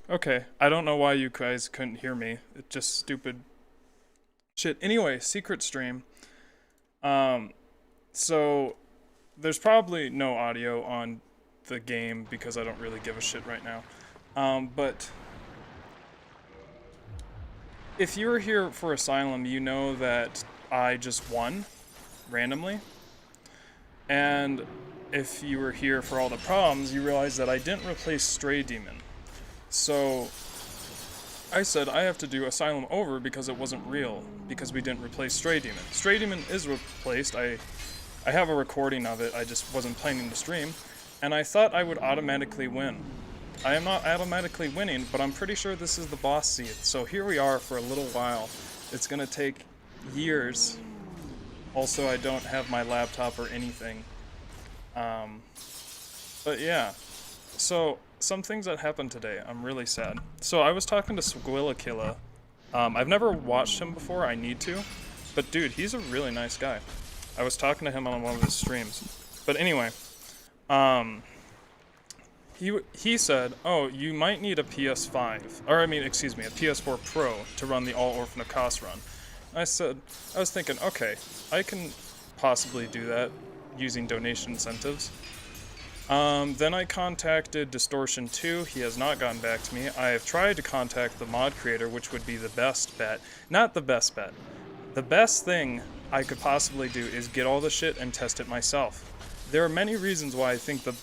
Okay, I don't know why you guys couldn't hear me. It's just stupid shit. Anyway, secret stream. Um, so there's probably no audio on the game because I don't really give a shit right now. But if you were here for Asylum, you know that I just won randomly. And if you were here for all the problems, you realize that I didn't replace Stray Demon. So I said I have to do Asylum over because it wasn't real, because we didn't replace Stray Demon. Stray Demon is replaced. I have a recording of it, I just wasn't planning to stream, and I thought I would automatically win. I am not automatically winning, but I'm pretty sure this is the boss Seath. So here we are for a little while. It's gonna take years. Also, I don't have my laptop or anything. But yeah. So, some things that happened today, I'm really sad. So I was talking to Squillakilla. I've never watched him before, I need to. But dude, he's a really nice guy. I was talking to him on one of his streams. But anyway, he said, oh, you might need a PS5, or I mean, excuse me, a PS4 Pro to run the All Orphan of Kos run. I was thinking, okay, I can possibly do that using donation incentives. Then I contacted Distortion 2, he has not gotten back to me. I have tried to contact the mod creator, which would be the best bet. Not the best bet. The best thing I could possibly do is get all the shit and test it myself. There are many reasons why I think the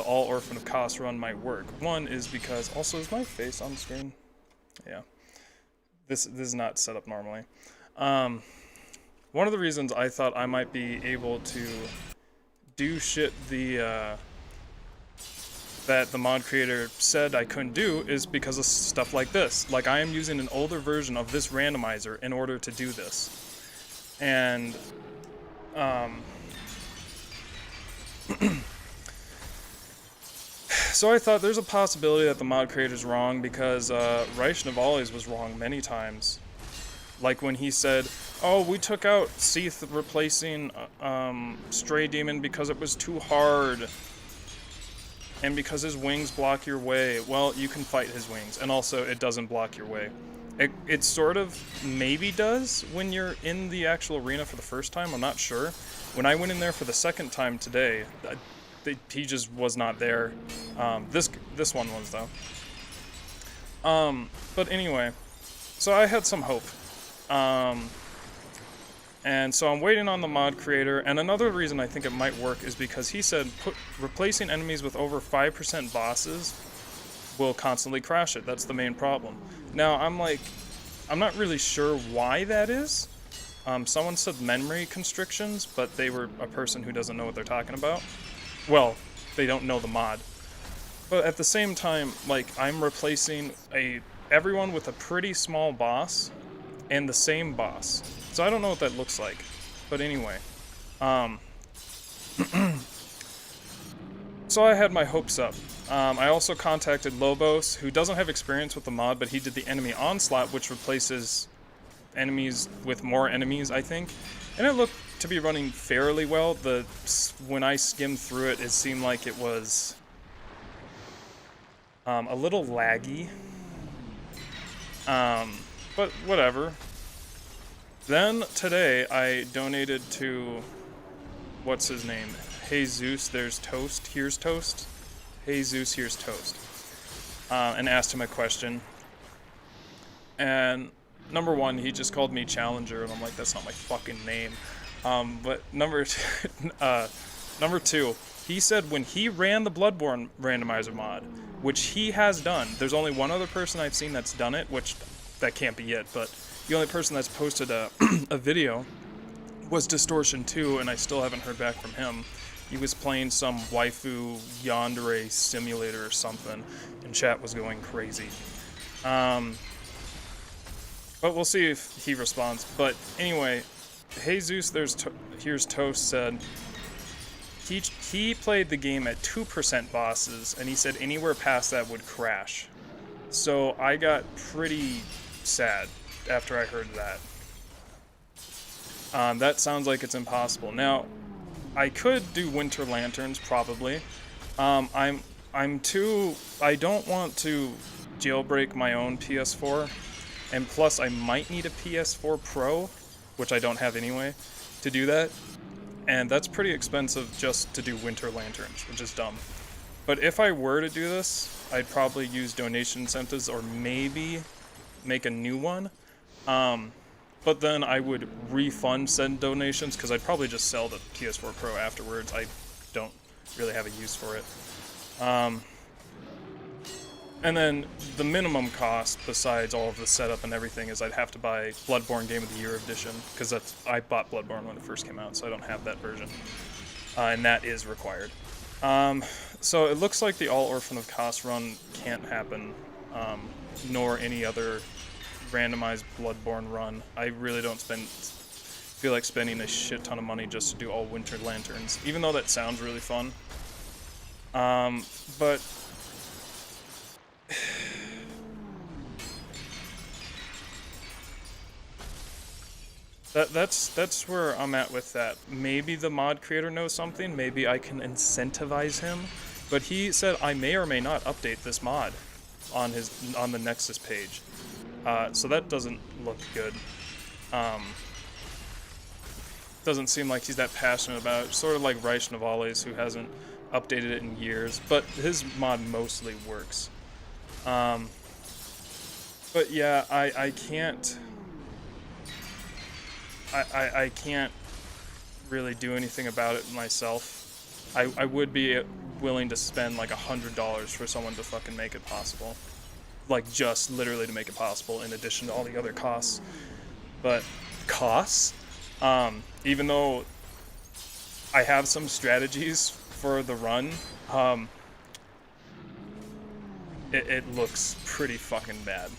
All Orphan of Kos run might work. One is because, also is my face on screen? Yeah. This is not set up normally. One of the reasons I thought I might be able to do shit that the mod creator said I couldn't do is because of stuff like this. Like, I am using an older version of this randomizer in order to do this. And, so I thought there's a possibility that the mod creator's wrong because, Reich Navales was wrong many times. Like when he said, oh, we took out Seath replacing, Stray Demon because it was too hard. And because his wings block your way. Well, you can fight his wings, and also it doesn't block your way. It sort of maybe does when you're in the actual arena for the first time, I'm not sure. When I went in there for the second time today, he just was not there. This one was though. But anyway, so I had some hope. And so I'm waiting on the mod creator, and another reason I think it might work is because he said replacing enemies with over 5% bosses will constantly crash it. That's the main problem. Now, I'm not really sure why that is. Someone said memory constrictions, but they were a person who doesn't know what they're talking about. Well, they don't know the mod. But at the same time, like, I'm replacing everyone with a pretty small boss and the same boss. So I don't know what that looks like. But anyway. So I had my hopes up. I also contacted Lobos, who doesn't have experience with the mod, but he did the enemy onslaught, which replaces enemies with more enemies, I think. And it looked to be running fairly well. When I skimmed through it, it seemed like it was a little laggy. But whatever. Then today I donated to, what's his name? Jesus, there's toast, here's toast. Jesus, here's toast. And asked him a question. And number one, he just called me Challenger, and I'm like, that's not my fucking name. But number two, he said when he ran the Bloodborne randomizer mod, which he has done, there's only one other person I've seen that's done it, which that can't be it, but the only person that's posted a video was Distortion 2, and I still haven't heard back from him. He was playing some waifu yandere simulator or something, and chat was going crazy. But we'll see if he responds. But anyway, Jesus, here's Toast said he played the game at 2% bosses, and he said anywhere past that would crash. So I got pretty sad after I heard that. That sounds like it's impossible. Now, I could do Winter Lanterns, probably. I don't want to jailbreak my own PS4, and plus I might need a PS4 Pro, which I don't have anyway, to do that, and that's pretty expensive just to do winter lanterns, which is dumb. But if I were to do this, I'd probably use donation incentives or maybe make a new one. But then I would refund said donations because I'd probably just sell the PS4 Pro afterwards. I don't really have a use for it. And then the minimum cost, besides all of the setup and everything, is I'd have to buy Bloodborne Game of the Year edition because I bought Bloodborne when it first came out, so I don't have that version, and that is required. So it looks like the All Orphan of Kos run can't happen, nor any other randomized Bloodborne run. I really don't feel like spending a shit ton of money just to do all winter lanterns, even though that sounds really fun. But that's where I'm at with that. Maybe the mod creator knows something. Maybe I can incentivize him. But he said I may or may not update this mod on the Nexus page. So that doesn't look good. Doesn't seem like he's that passionate about it. Sort of like Reich Navales, who hasn't updated it in years. But his mod mostly works. But yeah, I can't. I can't really do anything about it myself. I would be willing to spend like $100 for someone to fucking make it possible. Like just literally to make it possible in addition to all the other costs. But costs? Even though I have some strategies for the run, it looks pretty fucking bad.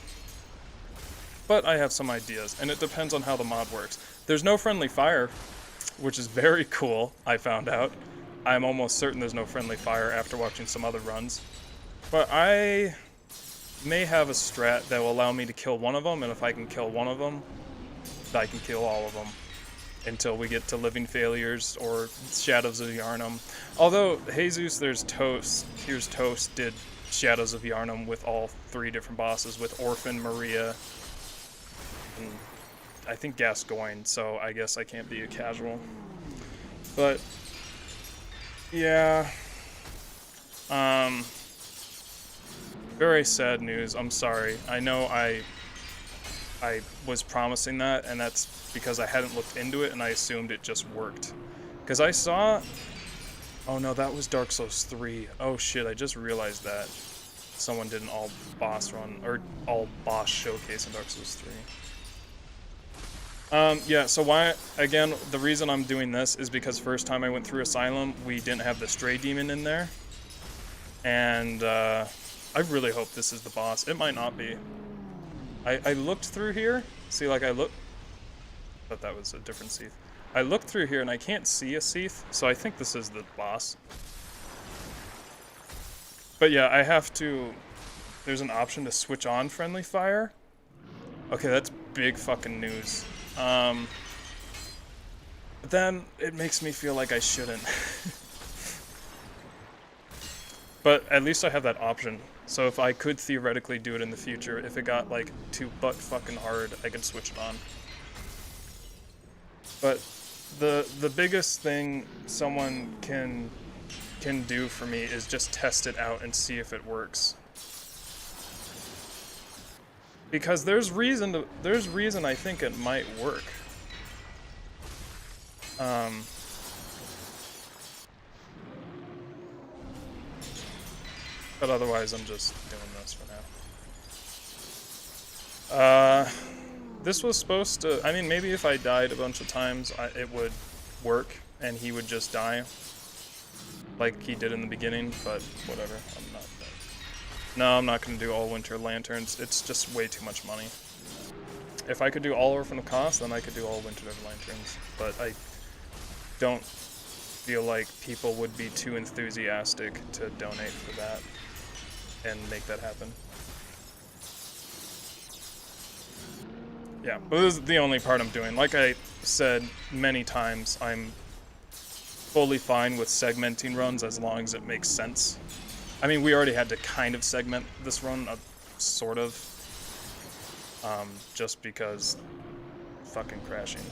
But I have some ideas, and it depends on how the mod works. There's no friendly fire, which is very cool, I found out. I'm almost certain there's no friendly fire after watching some other runs. But I may have a strat that will allow me to kill one of them, and if I can kill one of them, I can kill all of them. Until we get to Living Failures or Shadows of Yharnam. Although, Jesus, there's Toast. Here's Toast did Shadows of Yharnam with all 3 different bosses, with Orphan, Maria, and I think Gascoigne, so I guess I can't be a casual. But yeah, very sad news. I'm sorry. I know I was promising that, and that's because I hadn't looked into it and I assumed it just worked. Because I saw, oh no, that was Dark Souls 3. Oh shit, I just realized that someone did an all boss run, or all boss showcase in Dark Souls 3. Yeah, so why, again, the reason I'm doing this is because first time I went through Asylum, we didn't have the Stray Demon in there. And, I really hope this is the boss. It might not be. I looked through here. See, like, I thought that was a different Seath. I looked through here and I can't see a Seath, so I think this is the boss. But yeah, I have to, there's an option to switch on friendly fire. Okay, that's big fucking news. But then it makes me feel like I shouldn't. But at least I have that option. So if I could theoretically do it in the future, if it got like too butt fucking hard, I could switch it on. But the biggest thing someone can do for me is just test it out and see if it works. Because there's reason I think it might work. But otherwise, I'm just doing this for now. This was supposed to, I mean, maybe if I died a bunch of times, it would work, and he would just die. Like he did in the beginning, but whatever, I'm not. No, I'm not going to do all winter lanterns. It's just way too much money. If I could do all Orphan of Kos, then I could do all winter lanterns. But I don't feel like people would be too enthusiastic to donate for that and make that happen. Yeah, but this is the only part I'm doing. Like I said many times, I'm fully fine with segmenting runs as long as it makes sense. I mean, we already had to kind of segment this run sort of. Just because fucking crashing.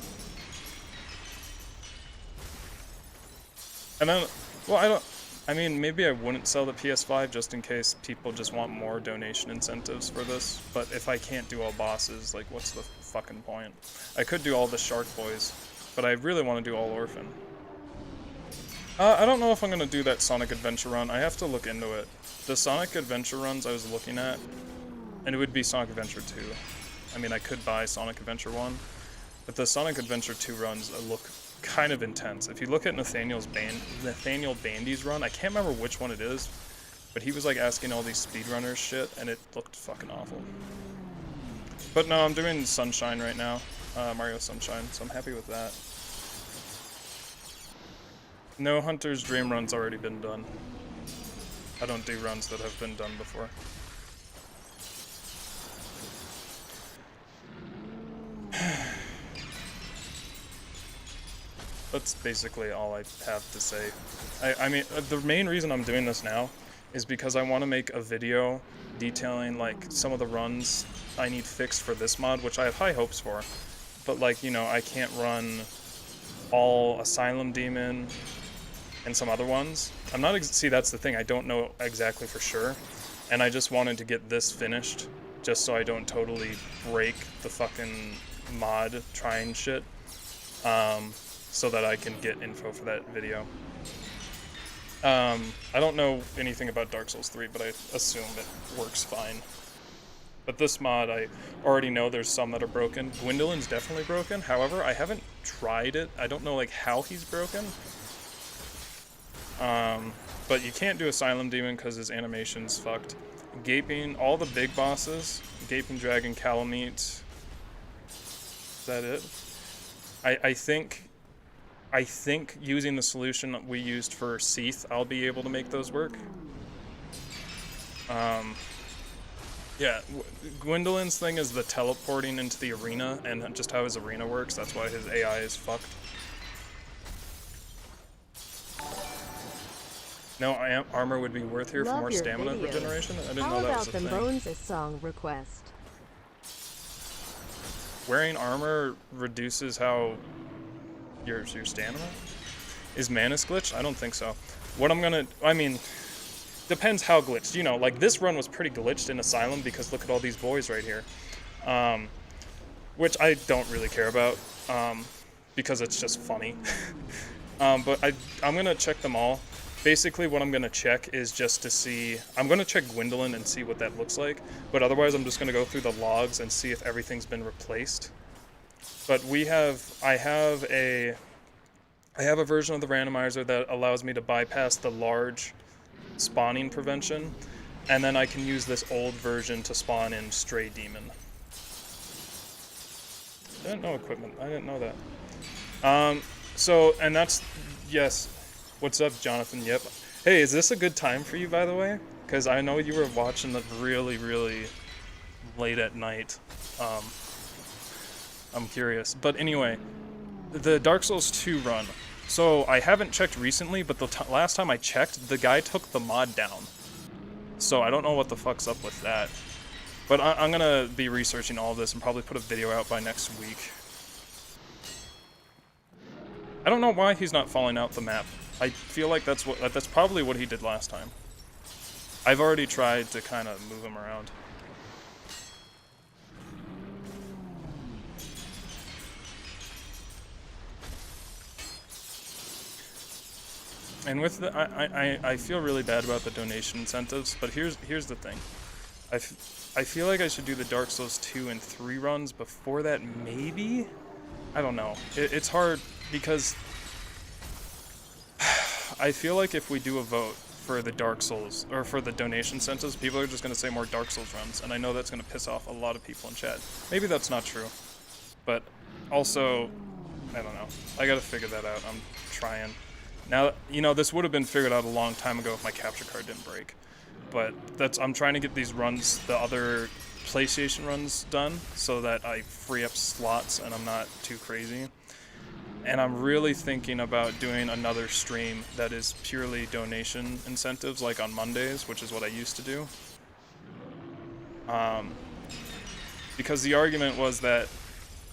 And then, well, I mean, maybe I wouldn't sell the PS5 just in case people just want more donation incentives for this, but if I can't do all bosses, like, what's the fucking point? I could do all the Shark Boys, but I really want to do all Orphan. I don't know if I'm going to do that Sonic Adventure run. I have to look into it. The Sonic Adventure runs I was looking at, and it would be Sonic Adventure 2. I mean, I could buy Sonic Adventure 1, but the Sonic Adventure 2 runs look kind of intense. If you look at Nathaniel Bandy's run, I can't remember which one it is, but he was like asking all these speedrunners shit, and it looked fucking awful. But no, I'm doing Sunshine right now, Mario Sunshine, so I'm happy with that. No Hunter's Dream run's already been done. I don't do runs that have been done before. That's basically all I have to say. I mean, the main reason I'm doing this now is because I want to make a video detailing, like, some of the runs I need fixed for this mod, which I have high hopes for. But, like, you know, I can't run all Asylum Demon and some other ones. I'm not, see, that's the thing, I don't know exactly for sure. And I just wanted to get this finished, just so I don't totally break the fucking mod trying shit. So that I can get info for that video. I don't know anything about Dark Souls 3, but I assume it works fine. But this mod, I already know there's some that are broken. Gwendolyn's definitely broken, however, I haven't tried it. I don't know, like, how he's broken. But you can't do Asylum Demon because his animation's fucked. Gaping, all the big bosses, Gaping Dragon, Calamite. Is that it? I think using the solution that we used for Seath, I'll be able to make those work. Yeah, Gwendolyn's thing is the teleporting into the arena and just how his arena works. That's why his AI is fucked. No, armor would be worth here for more stamina regeneration. I didn't know that was a thing. How about the Bones' song request? Wearing armor reduces how your stamina? Is Manus glitched? I don't think so. What I'm gonna, I mean, depends how glitched. You know, like this run was pretty glitched in Asylum because look at all these boys right here. Which I don't really care about, because it's just funny. But I'm gonna check them all. Basically what I'm gonna check is just to see, I'm gonna check Gwendolyn and see what that looks like, but otherwise I'm just gonna go through the logs and see if everything's been replaced. But I have a version of the randomizer that allows me to bypass the large spawning prevention, and then I can use this old version to spawn in Stray Demon. I didn't know equipment, I didn't know that. So, and that's, yes, what's up, Jonathan? Yep. Hey, is this a good time for you, by the way? Because I know you were watching it really, really late at night. I'm curious. But anyway, the Dark Souls 2 run. So I haven't checked recently, but the last time I checked, the guy took the mod down. So I don't know what the fuck's up with that. But I'm gonna be researching all of this and probably put a video out by next week. I don't know why he's not falling out the map. I feel like that's probably what he did last time. I've already tried to kind of move him around. And with the, I feel really bad about the donation incentives, but here's the thing. I feel like I should do the Dark Souls 2 and 3 runs before that, maybe? I don't know. It's hard because I feel like if we do a vote for the Dark Souls, or for the donation incentives, people are just going to say more Dark Souls runs, and I know that's going to piss off a lot of people in chat. Maybe that's not true, but also, I don't know. I got to figure that out. I'm trying. Now, you know, this would have been figured out a long time ago if my capture card didn't break. But I'm trying to get these runs, the other PlayStation runs done, so that I free up slots and I'm not too crazy. And I'm really thinking about doing another stream that is purely donation incentives, like on Mondays, which is what I used to do. Because the argument was that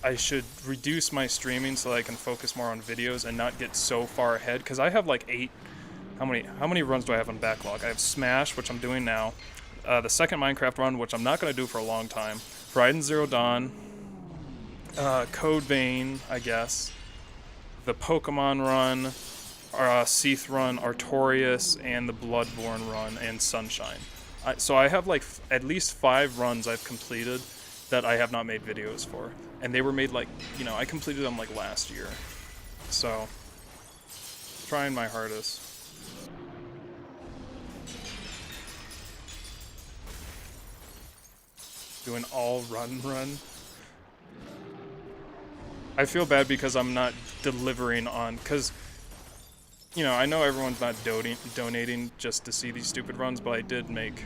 I should reduce my streaming so that I can focus more on videos and not get so far ahead. Because I have like 8. How many runs do I have on backlog? I have Smash, which I'm doing now. The second Minecraft run, which I'm not going to do for a long time. Horizon Zero Dawn. Code Vein, I guess. The Pokemon run. Seath run, Artorias, and the Bloodborne run, and Sunshine. So I have like at least 5 runs I've completed that I have not made videos for. And they were made like, you know, I completed them like last year. So, trying my hardest. Doing all run. I feel bad because I'm not delivering on, because, you know, I know everyone's not donating just to see these stupid runs, but I did make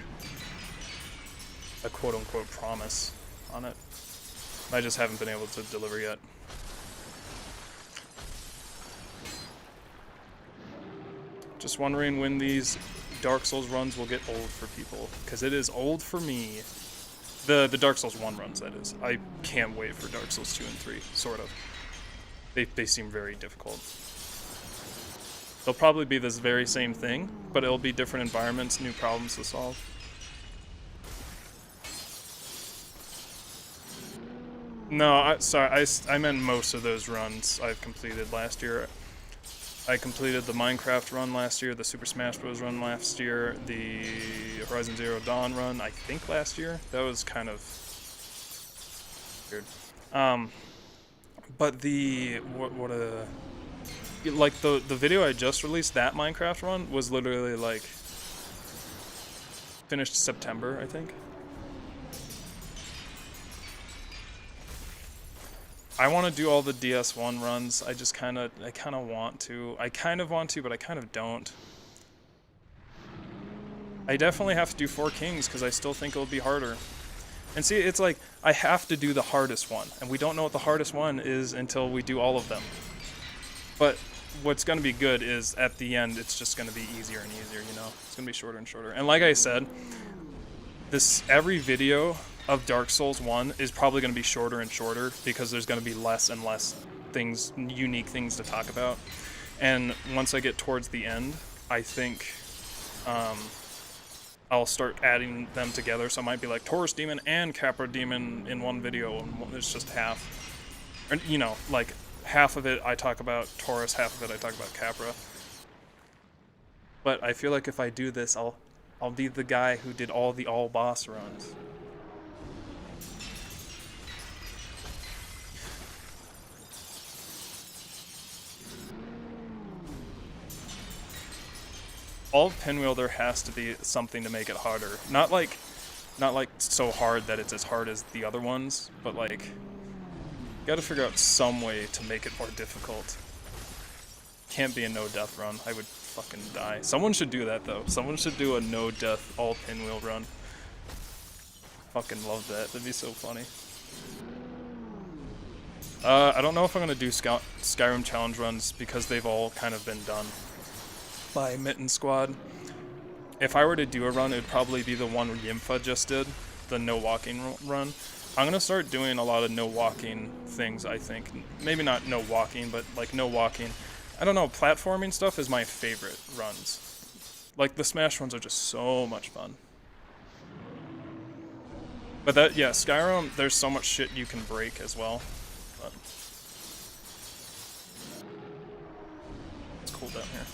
a quote-unquote promise on it. I just haven't been able to deliver yet. Just wondering when these Dark Souls runs will get old for people, because it is old for me. The Dark Souls 1 runs, that is. I can't wait for Dark Souls 2 and 3, sort of. They seem very difficult. They'll probably be this very same thing, but it'll be different environments, new problems to solve. No, sorry, I meant most of those runs I've completed last year. I completed the Minecraft run last year, the Super Smash Bros. Run last year, the Horizon Zero Dawn run, I think last year. That was kind of weird. But like the video I just released, that Minecraft run, was literally like finished September, I think. I want to do all the DS1 runs. I kind of want to. I kind of want to, but I kind of don't. I definitely have to do 4 Kings because I still think it'll be harder. And see, it's like, I have to do the hardest one, and we don't know what the hardest one is until we do all of them. But what's going to be good is, at the end, it's just going to be easier and easier, you know? It's going to be shorter and shorter. And like I said, every video of Dark Souls 1 is probably going to be shorter and shorter because there's going to be less and less things, unique things to talk about. And once I get towards the end, I think I'll start adding them together. So it might be like Taurus Demon and Capra Demon in one video, and it's just half. Or, you know, like half of it I talk about Taurus, half of it I talk about Capra. But I feel like if I do this, I'll be the guy who did all the all-boss runs. All Pinwheel, there has to be something to make it harder. Not like so hard that it's as hard as the other ones, but like, you gotta figure out some way to make it more difficult. Can't be a no-death run. I would fucking die. Someone should do that though. Someone should do a no-death all Pinwheel run. Fucking love that. That'd be so funny. I don't know if I'm gonna do Skyrim challenge runs because they've all kind of been done by Mitten Squad. If I were to do a run, it would probably be the one Yimfa just did, the no walking run. I'm gonna start doing a lot of no walking things, I think. Maybe not no walking, but like no walking. I don't know, platforming stuff is my favorite runs. Like the Smash runs are just so much fun. But that, yeah, Skyrim, there's so much shit you can break as well. But it's cool down here.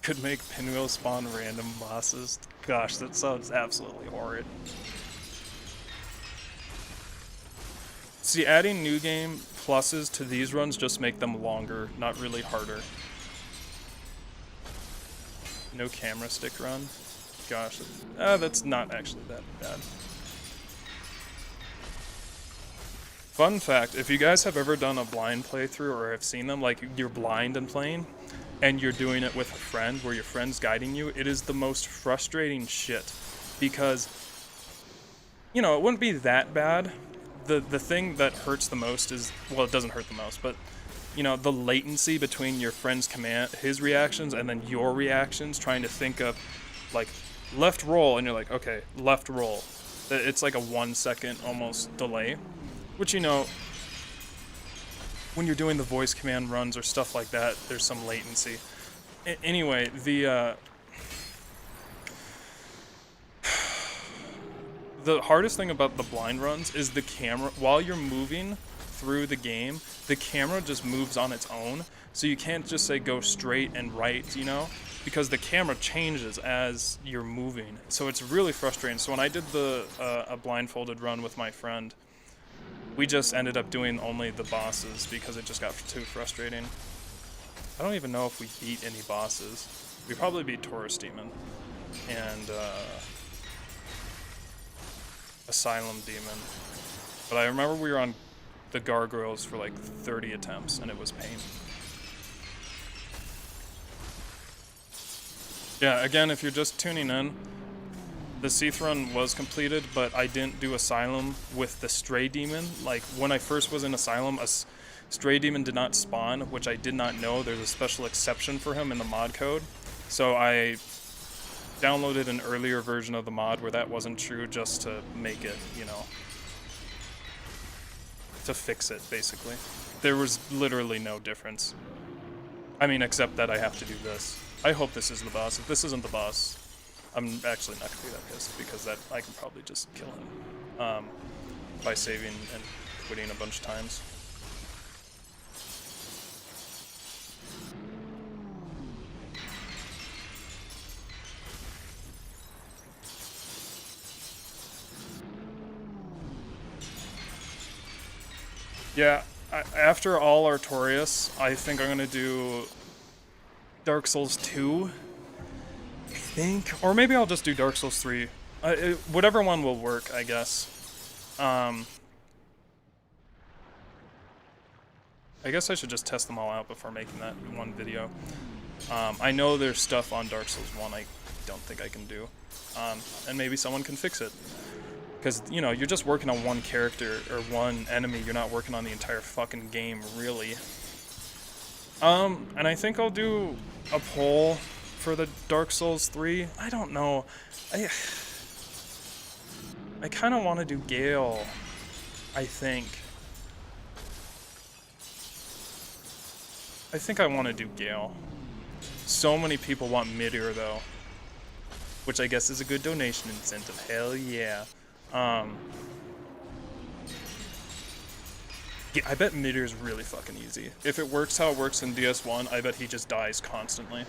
Could make Pinwheel spawn random bosses. Gosh, that sounds absolutely horrid. See, adding new game pluses to these runs just make them longer, not really harder. No camera stick run. Gosh, that's not actually that bad. Fun fact, if you guys have ever done a blind playthrough or have seen them, like you're blind and playing, and you're doing it with a friend where your friend's guiding you, it is the most frustrating shit. Because, you know, it wouldn't be that bad. The thing that hurts the most is, well, it doesn't hurt the most, but, you know, the latency between your friend's his reactions, and then your reactions, trying to think of, like, left roll, and you're like, okay, left roll. It's like a 1 second almost delay, which, you know, when you're doing the voice command runs or stuff like that, there's some latency. Anyway, the hardest thing about the blind runs is the camera. While you're moving through the game, the camera just moves on its own. So you can't just say go straight and right, you know? Because the camera changes as you're moving. So it's really frustrating. So when I did a blindfolded run with my friend, we just ended up doing only the bosses because it just got too frustrating. I don't even know if we beat any bosses. We probably beat Taurus Demon and Asylum Demon. But I remember we were on the gargoyles for like 30 attempts and it was pain. Yeah, again, if you're just tuning in, the Seath run was completed, but I didn't do Asylum with the Stray Demon. Like, when I first was in Asylum, a Stray Demon did not spawn, which I did not know. There's a special exception for him in the mod code. So I downloaded an earlier version of the mod where that wasn't true just to make it, you know, to fix it, basically. There was literally no difference. I mean, except that I have to do this. I hope this is the boss. If this isn't the boss, I'm actually not gonna be that pissed because that I can probably just kill him by saving and quitting a bunch of times. Yeah, after all Artorias, I think I'm gonna do Dark Souls 2. I think, or maybe I'll just do Dark Souls 3. Whatever one will work, I guess. I guess I should just test them all out before making that one video. I know there's stuff on Dark Souls 1 I don't think I can do, and maybe someone can fix it. Because, you know, you're just working on one character or one enemy, you're not working on the entire fucking game, really. And I think I'll do a poll for the Dark Souls 3. I don't know. I kind of want to do Gale, I think. I think I want to do Gale. So many people want Meteor, though. Which I guess is a good donation incentive. Hell yeah. Yeah, I bet Meteor's really fucking easy. If it works how it works in DS1, I bet he just dies constantly.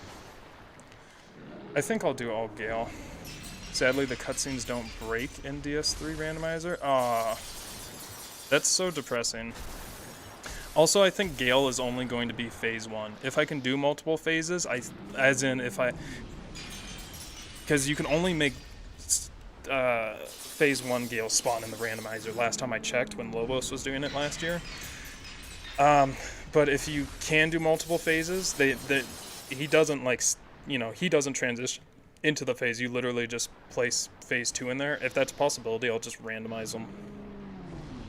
I think I'll do all Gale. Sadly, the cutscenes don't break in DS3 randomizer. Ah, that's so depressing. Also, I think Gale is only going to be phase 1. If I can do multiple phases, because you can only make phase 1 Gale spawn in the randomizer last time I checked when Lobos was doing it last year. But if you can do multiple phases, he doesn't, like, you know, he doesn't transition into the phase. You literally just place phase 2 in there. If that's a possibility, I'll just randomize them.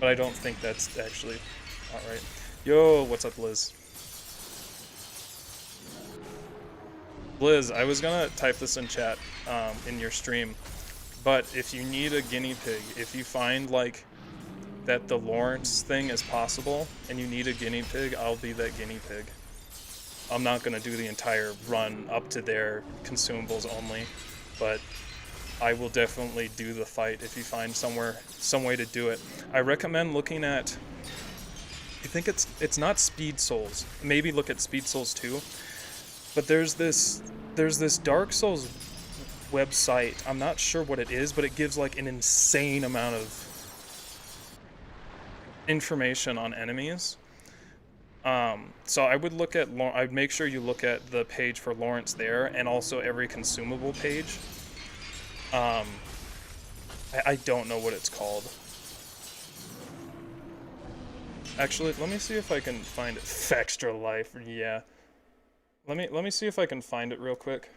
But I don't think that's actually alright. Yo, what's up, Liz? Liz, I was gonna type this in chat in your stream, but if you need a guinea pig, if you find, like, that the Lawrence thing is possible and you need a guinea pig, I'll be that guinea pig. I'm not gonna do the entire run up to their consumables only, but I will definitely do the fight if you find some way to do it. I recommend looking at, I think it's not Speed Souls. Maybe look at Speed Souls 2. But there's this Dark Souls website. I'm not sure what it is, but it gives, like, an insane amount of information on enemies. So I would look at, I'd make sure you look at the page for Lawrence there, and also every consumable page. I don't know what it's called. Actually, let me see if I can find it. Extra life, yeah. Let me see if I can find it real quick.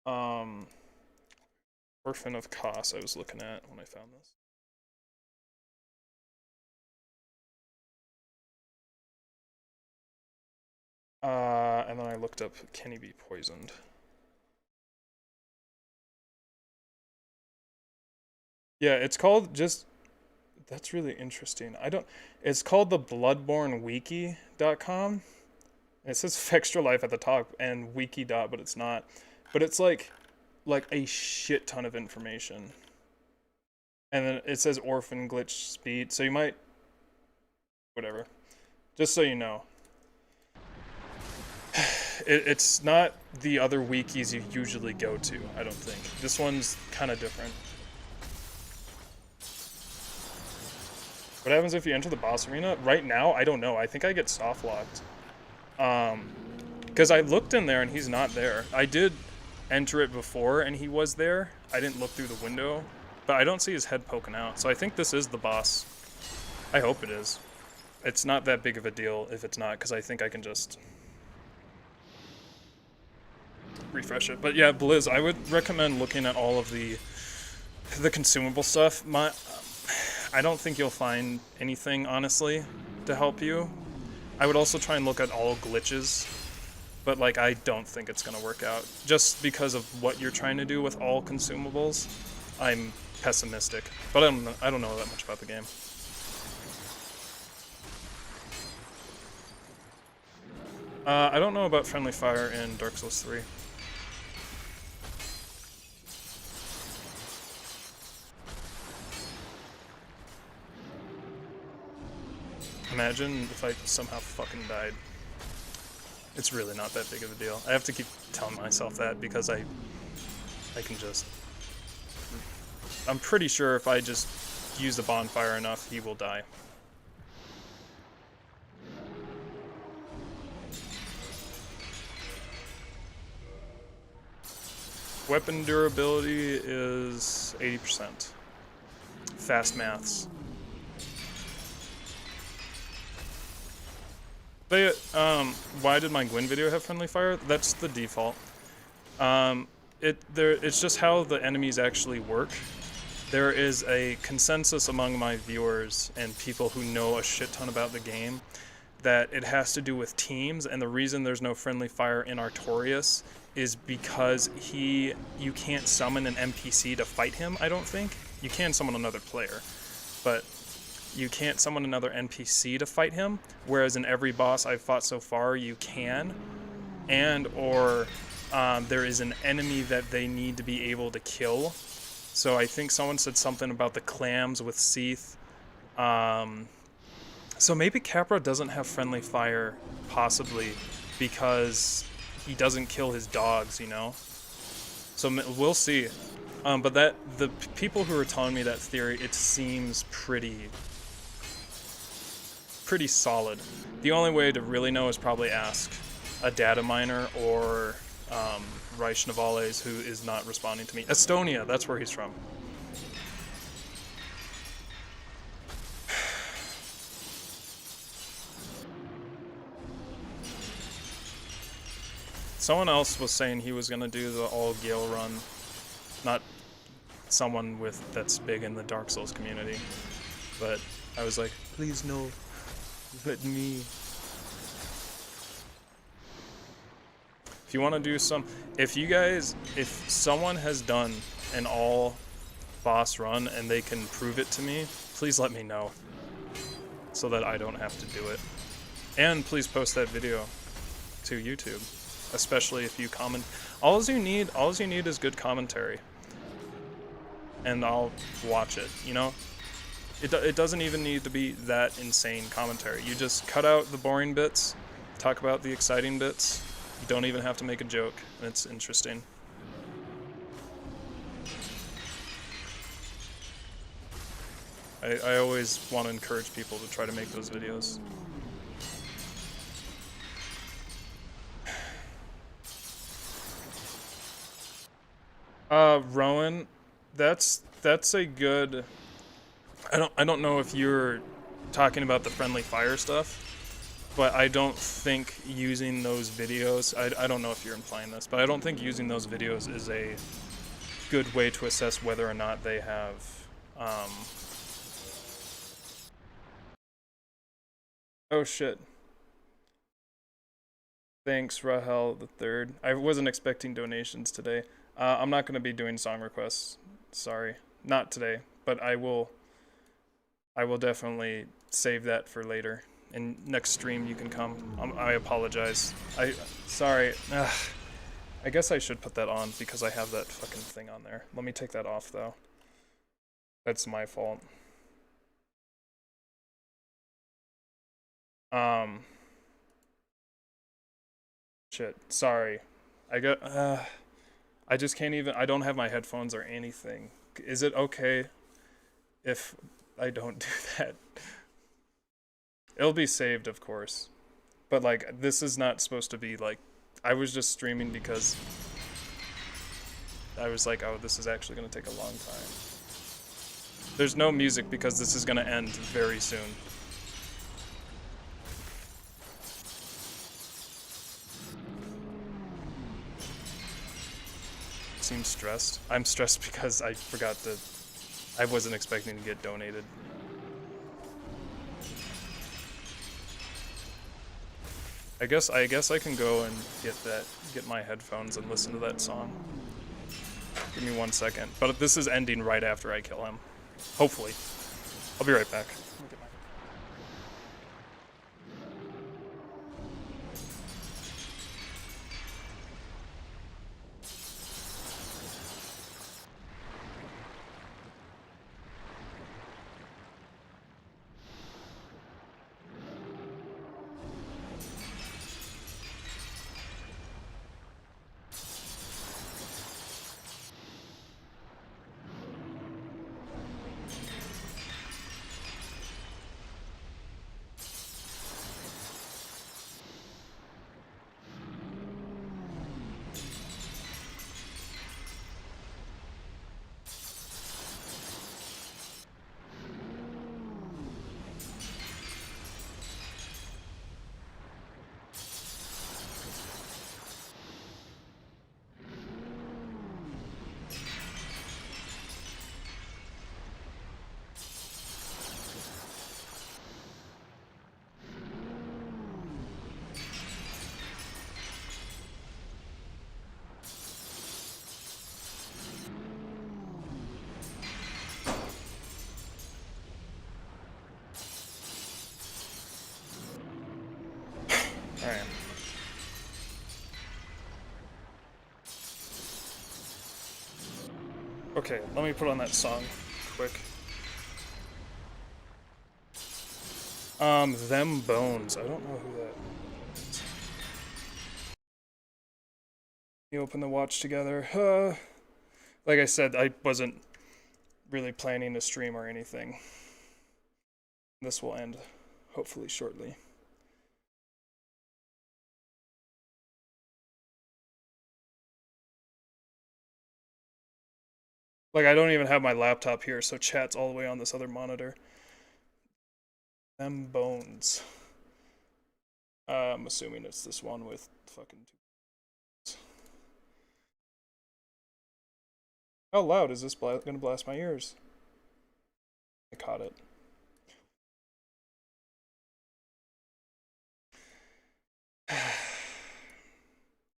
Orphan of Kos I was looking at when I found this. And then I looked up, can he be poisoned? Yeah, it's called just. That's really interesting. I don't. It's called the bloodbornewiki.com. It says Extra Life at the top and wiki dot, but it's not. But it's like a shit ton of information. And then it says orphan glitch speed, so you might whatever. Just so you know. It's not the other wikis you usually go to, I don't think. This one's kind of different. What happens if you enter the boss arena? Right now, I don't know. I think I get soft locked. Because I looked in there and he's not there. I did enter it before and he was there. I didn't look through the window, but I don't see his head poking out. So I think this is the boss. I hope it is. It's not that big of a deal if it's not, because I think I can just refresh it. But yeah, Blizz, I would recommend looking at all of the consumable stuff. I don't think you'll find anything, honestly, to help you. I would also try and look at all glitches, but like I don't think it's gonna work out. Just because of what you're trying to do with all consumables, I'm pessimistic. But I don't know that much about the game. I don't know about friendly fire in Dark Souls 3. Imagine if I somehow fucking died. It's really not that big of a deal. I have to keep telling myself that because I can just... I'm pretty sure if I just use the bonfire enough, he will die. Weapon durability is 80%. Fast maths. Why did my Gwyn video have friendly fire? That's the default. It's just how the enemies actually work. There is a consensus among my viewers and people who know a shit ton about the game that it has to do with teams, and the reason there's no friendly fire in Artorias is because you can't summon an NPC to fight him, I don't think. You can summon another player, but you can't summon another NPC to fight him, whereas in every boss I've fought so far, you can. Or there is an enemy that they need to be able to kill. So I think someone said something about the clams with Seath. So maybe Capra doesn't have friendly fire, possibly, because he doesn't kill his dogs, you know? So we'll see. But the people who are telling me that theory, it seems pretty solid. The only way to really know is probably ask a data miner or Reich Navales, who is not responding to me. Estonia, that's where he's from. Someone else was saying he was gonna do the all Gale run, not someone that's big in the Dark Souls community, but I was like, please no, let me. If you want to do if someone has done an all boss run and they can prove it to me, please let me know so that I don't have to do it. And please post that video to YouTube, especially if you comment. All you need is good commentary, and I'll watch it, you know? It doesn't even need to be that insane commentary. You just cut out the boring bits, talk about the exciting bits. You don't even have to make a joke, and it's interesting. I always want to encourage people to try to make those videos. Rowan, that's a good... I don't know if you're talking about the friendly fire stuff, but I don't think using those videos, I don't know if you're implying this, but I don't think using those videos is a good way to assess whether or not they have, oh shit. Thanks, Rahel the Third. I wasn't expecting donations today. I'm not going to be doing song requests. Sorry. Not today. but I will definitely save that for later. And next stream you can come. I apologize. Sorry. Ugh. I guess I should put that on because I have that fucking thing on there. Let me take that off though. That's my fault. Shit. Sorry. I just can't even. I don't have my headphones or anything. Is it okay if I don't do that? It'll be saved, of course. But like, this is not supposed to be like. I was just streaming because I was like, oh, this is actually gonna take a long time. There's no music because this is gonna end very soon. Seems stressed. I'm stressed because I forgot to. I wasn't expecting to get donated. I guess I can go and get my headphones and listen to that song. Give me 1 second. But this is ending right after I kill him. Hopefully. I'll be right back. Alright. Okay, let me put on that song quick. Them Bones. I don't know who that is. You open the watch together. Like I said, I wasn't really planning to stream or anything. This will end, hopefully shortly. Like, I don't even have my laptop here, so chat's all the way on this other monitor. Them Bones. I'm assuming it's this one with fucking two. How loud is this gonna blast my ears? I caught it.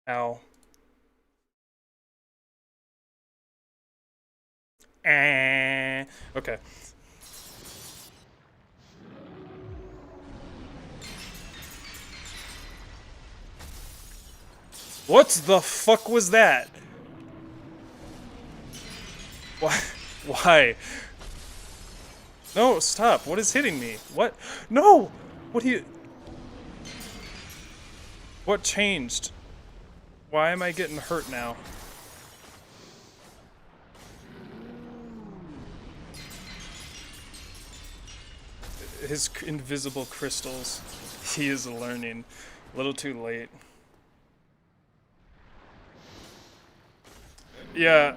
Ow. Okay. What the fuck was that? Why? Why? No, stop. What is hitting me? What? No! What do you... What changed? Why am I getting hurt now? His invisible crystals. He is learning. A little too late. Yeah,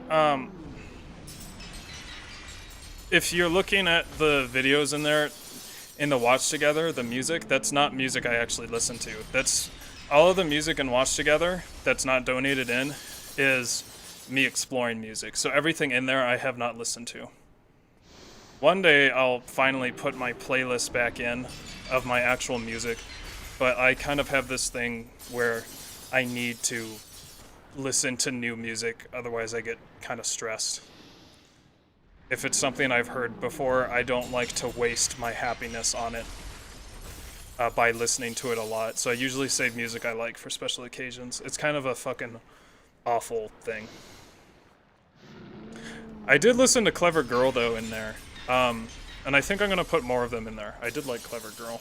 if you're looking at the videos in there, in the Watch Together, the music, that's not music I actually listen to. That's all of the music in Watch Together that's not donated in is me exploring music. So everything in there I have not listened to. One day I'll finally put my playlist back in of my actual music, but I kind of have this thing where I need to listen to new music, otherwise I get kind of stressed. If it's something I've heard before, I don't like to waste my happiness on it by listening to it a lot. So I usually save music I like for special occasions. It's kind of a fucking awful thing. I did listen to Clever Girl, though, in there. And I think I'm going to put more of them in there. I did like Clever Girl.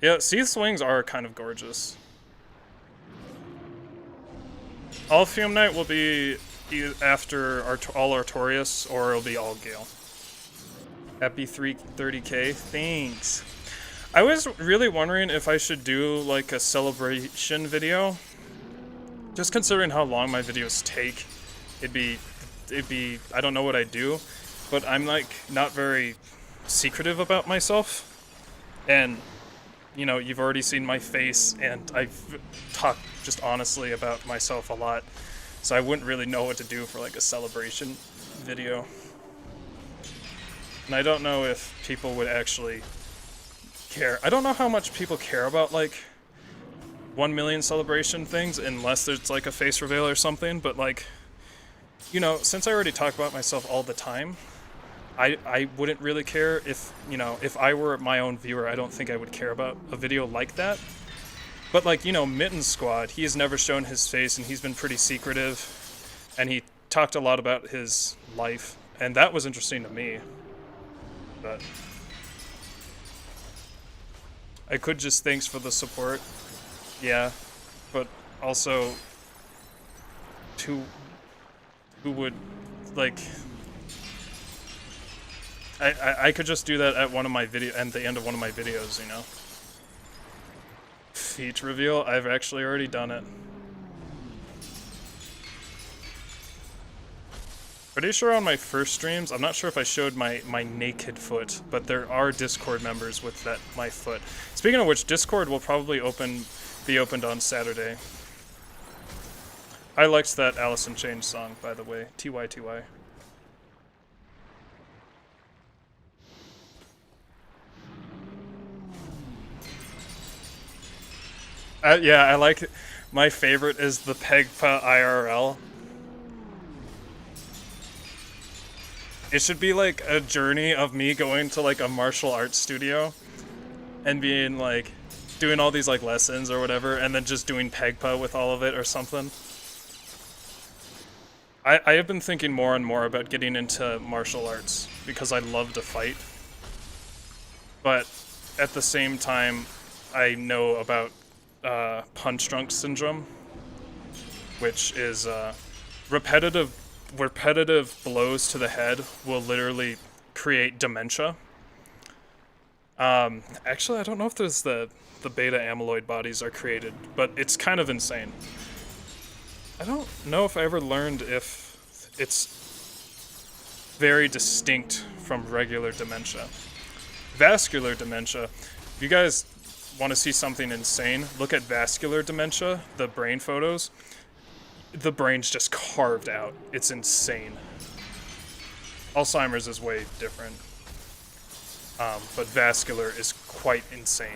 Yeah, Seath's wings are kind of gorgeous. All Fume Night will be after all Artorias, or it'll be all Gale. Happy 330k. Thanks. I was really wondering if I should do like a celebration video. Just considering how long my videos take, it'd be I don't know what I do, but I'm like not very secretive about myself. And you know, you've already seen my face, and I've talked just honestly about myself a lot. So I wouldn't really know what to do for like a celebration video. And I don't know if people would actually care. I don't know how much people care about like 1 million celebration things unless there's like a face reveal or something, but like, you know, since I already talk about myself all the time, I wouldn't really care if, you know, if I were my own viewer, I don't think I would care about a video like that. But like, you know, Mitten Squad, he has never shown his face and he's been pretty secretive, and he talked a lot about his life, and that was interesting to me. But I could just thanks for the support. Yeah, but also who would like I could just do that at one of my at the end of one of my videos, you know. Feet reveal, I've actually already done it. Pretty sure on my first streams, I'm not sure if I showed my naked foot, but there are Discord members with my foot. Speaking of which, Discord will probably be opened on Saturday. I liked that Alice in Chains song, by the way. TY. Yeah, I like it. My favorite is the Pegpa IRL. It should be like a journey of me going to like a martial arts studio and being like doing all these like lessons or whatever, and then just doing Pegpa with all of it or something. I have been thinking more and more about getting into martial arts because I love to fight. But at the same time, I know about punch drunk syndrome, which is repetitive blows to the head will literally create dementia. Actually, I don't know if there's the beta amyloid bodies are created, but it's kind of insane. I don't know if I ever learned if it's very distinct from regular dementia. Vascular dementia. If you guys want to see something insane, look at vascular dementia, the brain photos. The brain's just carved out. It's insane. Alzheimer's is way different. But vascular is quite insane.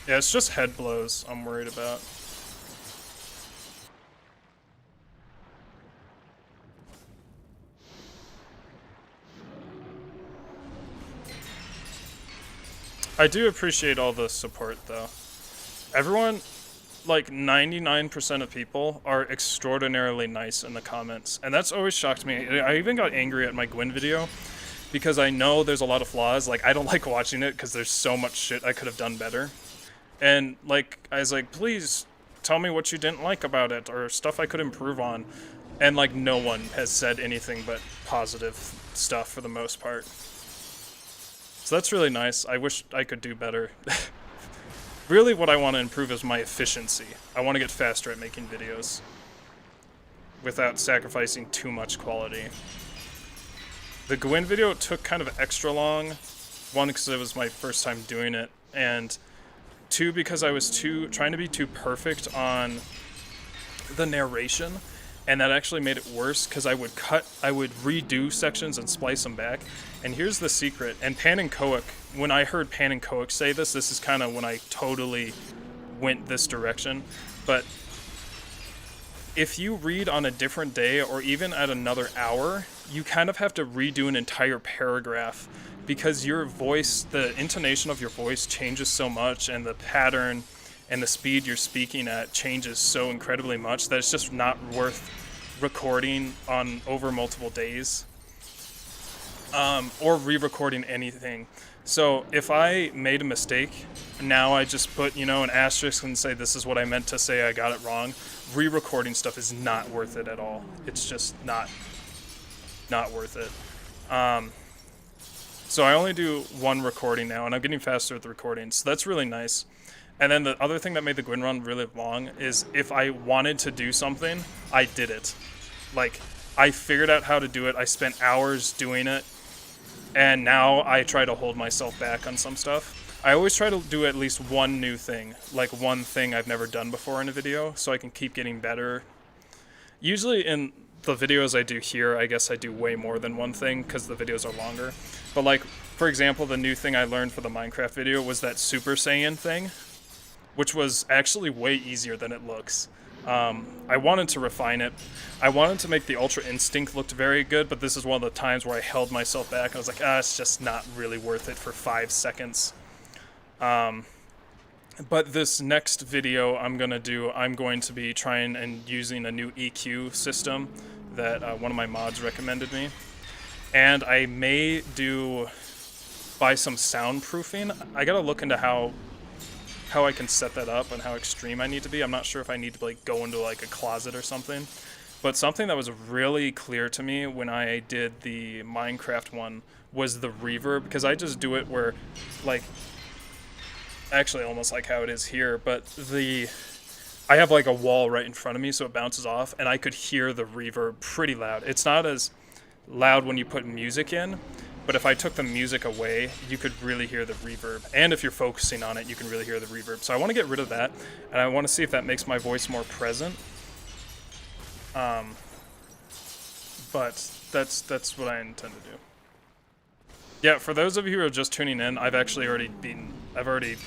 Yeah, it's just head blows I'm worried about. I do appreciate all the support, though. Everyone, like 99% of people, are extraordinarily nice in the comments, and that's always shocked me. I even got angry at my Gwyn video, because I know there's a lot of flaws. Like, I don't like watching it, because there's so much shit I could have done better. And, like, I was like, please tell me what you didn't like about it, or stuff I could improve on. And, like, no one has said anything but positive stuff for the most part. So that's really nice. I wish I could do better. Really what I want to improve is my efficiency. I want to get faster at making videos without sacrificing too much quality. The Gwyn video took kind of extra long. One, because it was my first time doing it, and two, because I was trying to be too perfect on the narration, and that actually made it worse because I would redo sections and splice them back. And here's the secret, and Pan and Coic, when I heard Pan and Coic say this is kind of when I totally went this direction, but if you read on a different day or even at another hour, you kind of have to redo an entire paragraph because your voice, the intonation of your voice changes so much, and the pattern and the speed you're speaking at changes so incredibly much that it's just not worth recording on over multiple days, or re-recording anything. So if I made a mistake, now I just put, you know, an asterisk and say this is what I meant to say, I got it wrong. Re-recording stuff is not worth it at all. It's just not worth it. So I only do one recording now, and I'm getting faster at the recording, so that's really nice. And then the other thing that made the Gwyn run really long is if I wanted to do something, I did it. Like, I figured out how to do it, I spent hours doing it, and now I try to hold myself back on some stuff. I always try to do at least one new thing, like one thing I've never done before in a video, so I can keep getting better. Usually in the videos I do here, I guess I do way more than one thing because the videos are longer. But like, for example, the new thing I learned for the Minecraft video was that Super Saiyan thing, which was actually way easier than it looks. I wanted to refine it. I wanted to make the Ultra Instinct look very good, but this is one of the times where I held myself back. I was like, it's just not really worth it for 5 seconds. But this next video I'm going to be trying and using a new EQ system that one of my mods recommended me. And I may buy some soundproofing. I gotta look into how I can set that up and how extreme I need to be. I'm not sure if I need to like go into like a closet or something. But something that was really clear to me when I did the Minecraft one was the reverb, because I just do it where, like, actually almost like how it is here, but I have like a wall right in front of me so it bounces off, and I could hear the reverb pretty loud. It's not as loud when you put music in, but if I took the music away, you could really hear the reverb. And if you're focusing on it, you can really hear the reverb. So I want to get rid of that, and I want to see if that makes my voice more present. But that's what I intend to do. Yeah, for those of you who are just tuning in, I've already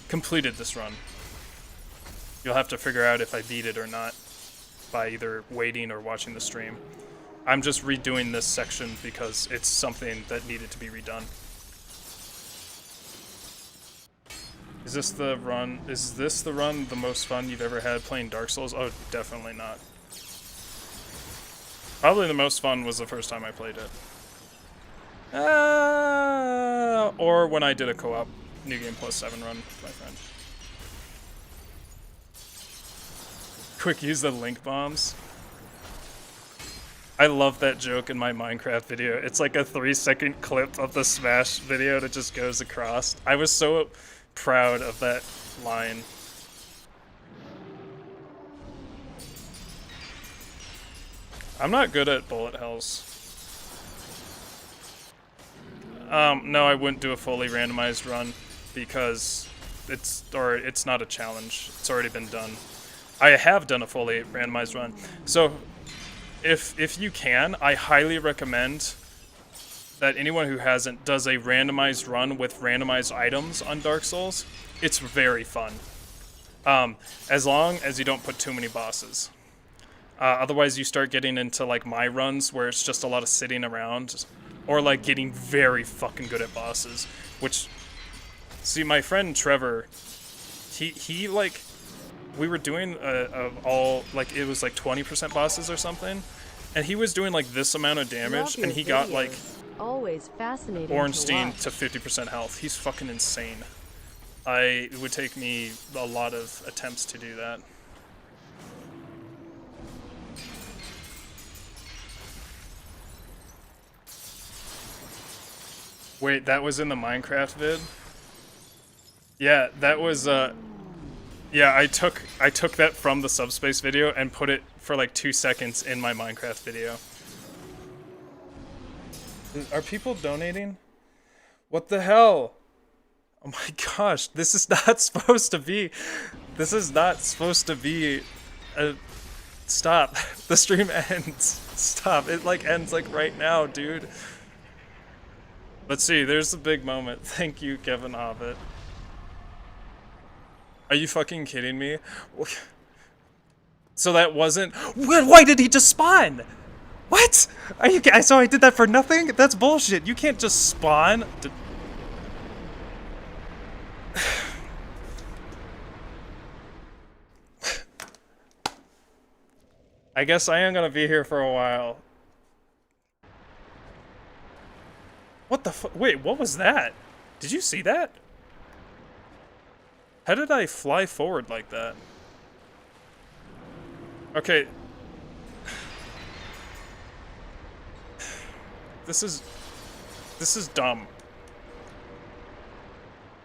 completed this run. You'll have to figure out if I beat it or not by either waiting or watching the stream. I'm just redoing this section because it's something that needed to be redone. Is this the run the most fun you've ever had playing Dark Souls? Oh, definitely not. Probably the most fun was the first time I played it. Or when I did a co-op New Game Plus 7 run with my friend. Quick, use the link bombs. I love that joke in my Minecraft video. It's like a 3-second clip of the Smash video that just goes across. I was so proud of that line. I'm not good at bullet hells. No, I wouldn't do a fully randomized run because it's not a challenge. It's already been done. I have done a fully randomized run. So if you can, I highly recommend that anyone who hasn't does a randomized run with randomized items on Dark Souls. It's very fun. As long as you don't put too many bosses. Otherwise you start getting into like my runs where it's just a lot of sitting around, or like getting very fucking good at bosses, which, see, my friend Trevor, he like, we were doing like, it was like 20% bosses or something, and he was doing like this amount of damage, and he got like always fascinating Ornstein to 50% health. He's fucking insane. It would take me a lot of attempts to do that. Wait, that was in the Minecraft vid? Yeah, that was, yeah, I took that from the Subspace video and put it for like 2 seconds in my Minecraft video. Are people donating? What the hell? Oh my gosh, this is not supposed to be stop. The stream ends. Stop. It like ends like right now, dude. Let's see, there's the big moment. Thank you, Kevin Hobbit. Are you fucking kidding me? So that wasn't... Why did he just spawn? What? Are you... So I did that for nothing? That's bullshit. You can't just spawn. I guess I am gonna be here for a while. What the fuck? Wait, what was that? Did you see that? How did I fly forward like that? Okay. This is dumb.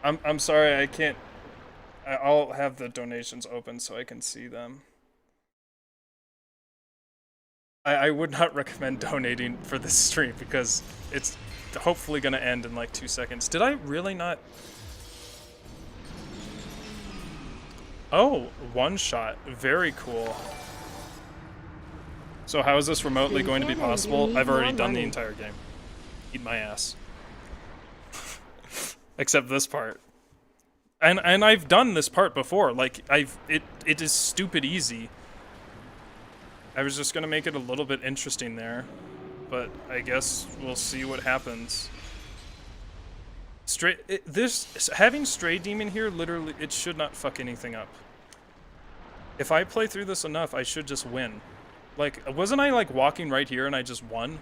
I'm sorry, I can't... I'll have the donations open so I can see them. I would not recommend donating for this stream because it's hopefully gonna end in like 2 seconds. Did I really not... Oh, one shot. Very cool. So how is this remotely going to be possible? I've already done the entire game. Eat my ass. Except this part. And I've done this part before. Like it is stupid easy. I was just gonna make it a little bit interesting there, but I guess we'll see what happens. Having Stray Demon here, literally, it should not fuck anything up. If I play through this enough, I should just win. Like, wasn't I like walking right here and I just won?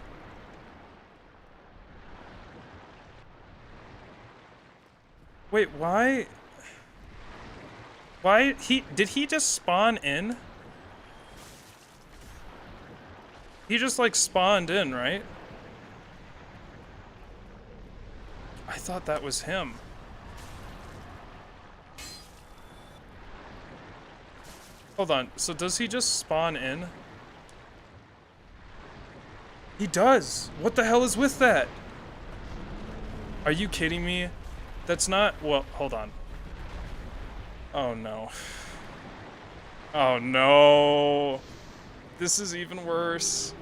Wait, why? Why did he just spawn in? He just like spawned in, right? I thought that was him. Hold on, so does he just spawn in? He does! What the hell is with that? Are you kidding me? That's not... Well, hold on. Oh no. Oh no! This is even worse.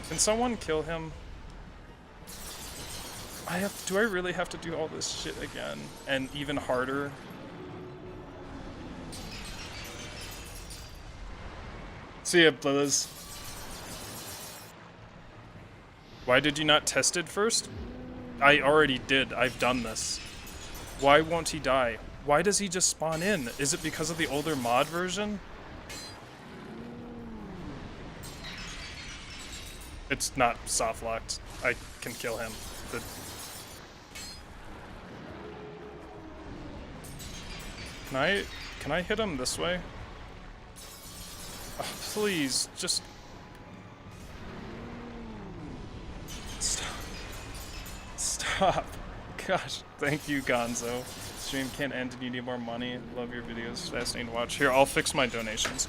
Can someone kill him? Do I really have to do all this shit again? And even harder? See ya, Blizz. Why did you not test it first? I already did. I've done this. Why won't he die? Why does he just spawn in? Is it because of the older mod version? It's not soft locked. I can kill him. Can I hit him this way? Oh, please, just... Stop. Gosh, thank you, Gonzo. Stream can't end and you need more money. Love your videos. Fascinating to watch. Here, I'll fix my donations.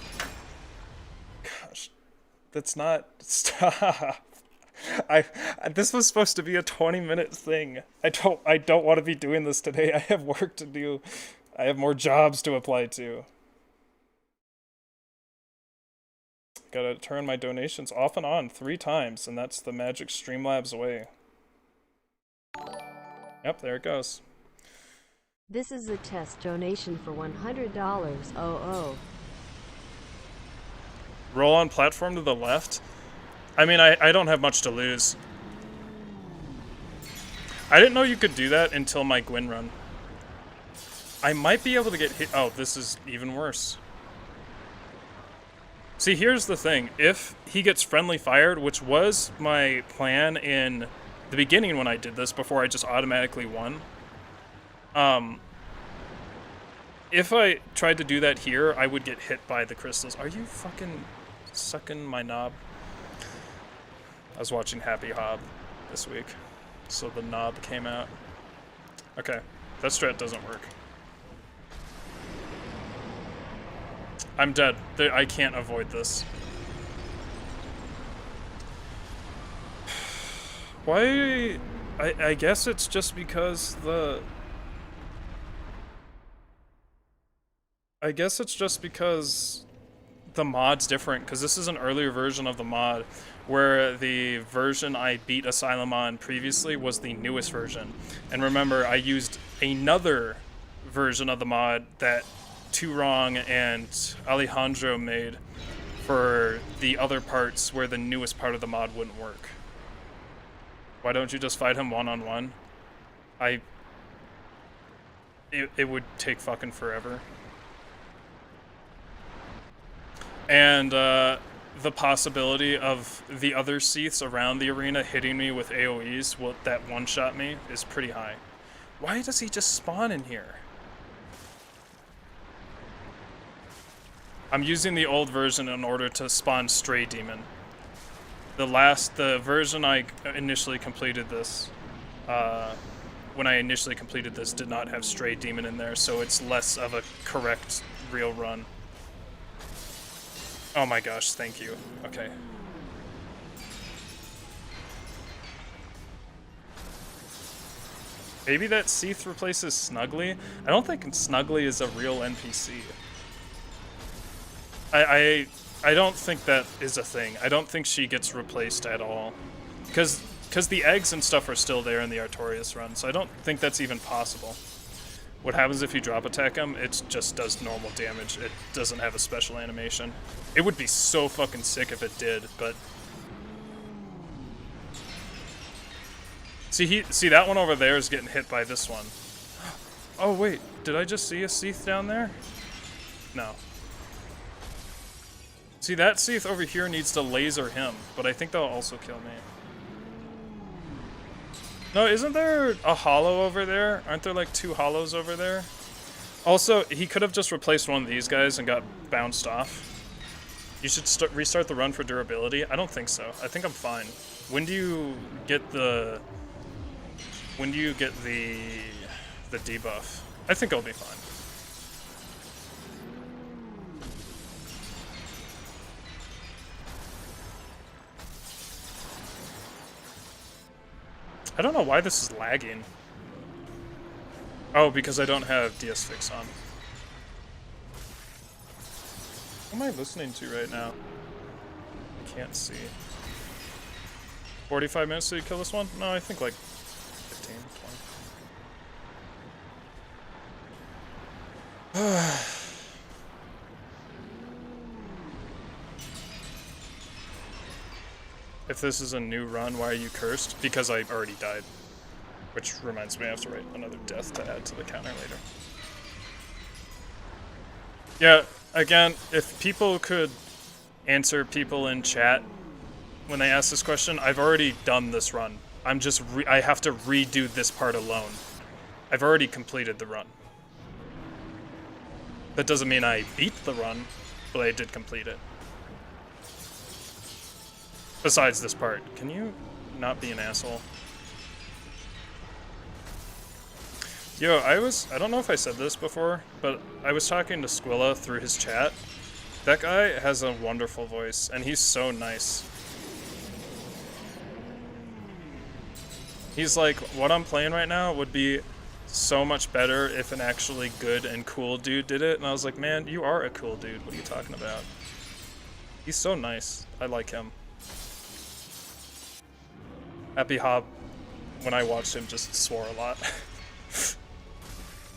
Gosh. That's not... Stop. This was supposed to be a 20-minute thing. I don't want to be doing this today. I have work to do. I have more jobs to apply to. Gotta turn my donations off and on 3 times, and that's the magic Streamlabs way. Yep, there it goes. This is a test donation for $100. Oh. Roll on platform to the left? I mean, I don't have much to lose. I didn't know you could do that until my Gwyn run. I might be able to get hit. Oh, this is even worse. See, here's the thing. If he gets friendly fired, which was my plan in the beginning when I did this, before I just automatically won. If I tried to do that here, I would get hit by the crystals. Are you fucking sucking my knob? I was watching Happy Hob this week, so the knob came out. Okay, that strat doesn't work. I'm dead. I can't avoid this. Why? I guess it's just because the... I guess it's just because the mod's different, because this is an earlier version of the mod, where the version I beat Asylum on previously was the newest version. And remember, I used another version of the mod that Turong and Alejandro made for the other parts where the newest part of the mod wouldn't work. Why don't you just fight him one-on-one? It would take fucking forever. And the possibility of the other Seaths around the arena hitting me with AoEs that one-shot me is pretty high. Why does he just spawn in here? I'm using the old version in order to spawn Stray Demon. The version I initially completed this, when I initially completed this, did not have Stray Demon in there, so it's less of a correct, real run. Oh my gosh, thank you. Okay. Maybe that Seath replaces Snuggly? I don't think Snuggly is a real NPC. I don't think that is a thing. I don't think she gets replaced at all. Because the eggs and stuff are still there in the Artorias run, so I don't think that's even possible. What happens if you drop attack him? It just does normal damage. It doesn't have a special animation. It would be so fucking sick if it did, but... See that one over there is getting hit by this one. Oh wait, did I just see a Seath down there? No. See, that Seath over here needs to laser him, but I think that'll also kill me. No, isn't there a hollow over there? Aren't there like 2 hollows over there? Also, he could have just replaced one of these guys and got bounced off. You should restart the run for durability. I don't think so. I think I'm fine. When do you get the debuff? I think I'll be fine. I don't know why this is lagging. Oh, because I don't have DS Fix on. What am I listening to right now? I can't see. 45 minutes to kill this one? No, I think like 15, 20. If this is a new run, why are you cursed? Because I already died. Which reminds me I have to write another death to add to the counter later. Yeah, again, if people could answer people in chat when they ask this question, I've already done this run. I have to redo this part alone. I've already completed the run. That doesn't mean I beat the run, but I did complete it. Besides this part. Can you not be an asshole? Yo, I don't know if I said this before, but I was talking to Squilla through his chat. That guy has a wonderful voice, and he's so nice. He's like, what I'm playing right now would be so much better if an actually good and cool dude did it. And I was like, man, you are a cool dude. What are you talking about? He's so nice. I like him. Happy Hob, when I watched him, just swore a lot.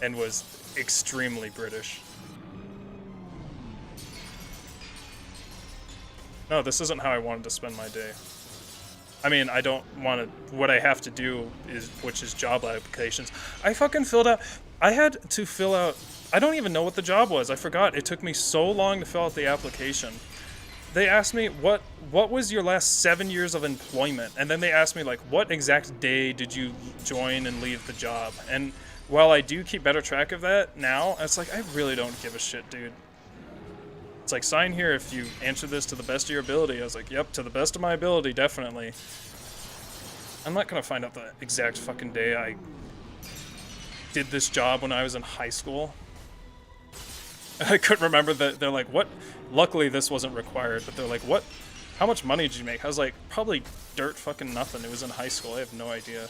And was extremely British. No, this isn't how I wanted to spend my day. I mean, I don't want to... What I have to do which is job applications. I fucking filled out... I had to fill out... I don't even know what the job was. I forgot. It took me so long to fill out the application. They asked me, what was your last 7 years of employment? And then they asked me, like, what exact day did you join and leave the job? And while I do keep better track of that now, it's like, I really don't give a shit, dude. It's like, sign here if you answer this to the best of your ability. I was like, yep, to the best of my ability, definitely. I'm not gonna find out the exact fucking day I did this job when I was in high school. I couldn't remember that. They're like, what? Luckily, this wasn't required, but they're like, what? How much money did you make? I was like, probably dirt fucking nothing. It was in high school. I have no idea.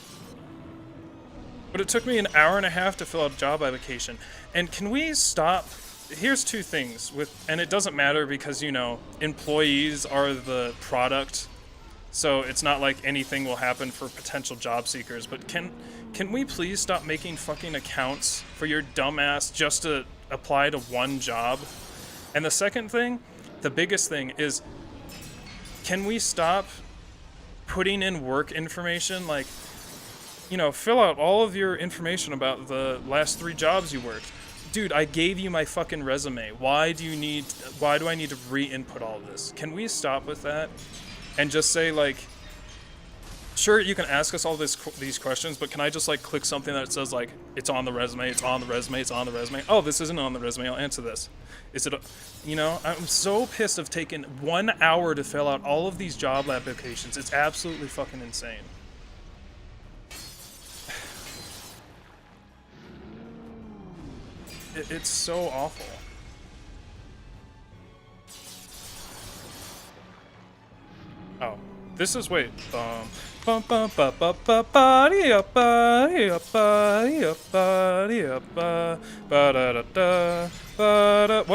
But it took me an hour and a half to fill out a job application. And can we stop? Here's two things and it doesn't matter because, you know, employees are the product. so it's not like anything will happen for potential job seekers. But can we please stop making fucking accounts for your dumbass just to apply to one job? And the second thing, the biggest thing is, can we stop putting in work information? Like, you know, fill out all of your information about the last 3 jobs you worked. Dude, I gave you my fucking resume. Why do I need to re-input all of this? Can we stop with that? And just say, like, sure, you can ask us all these questions, but can I just, like, click something that says, like, it's on the resume, it's on the resume, it's on the resume. Oh, this isn't on the resume, I'll answer this. Is it, you know, I'm so pissed of taking 1 hour to fill out all of these job applications. It's absolutely fucking insane. It's so awful. Oh, this is, wait. What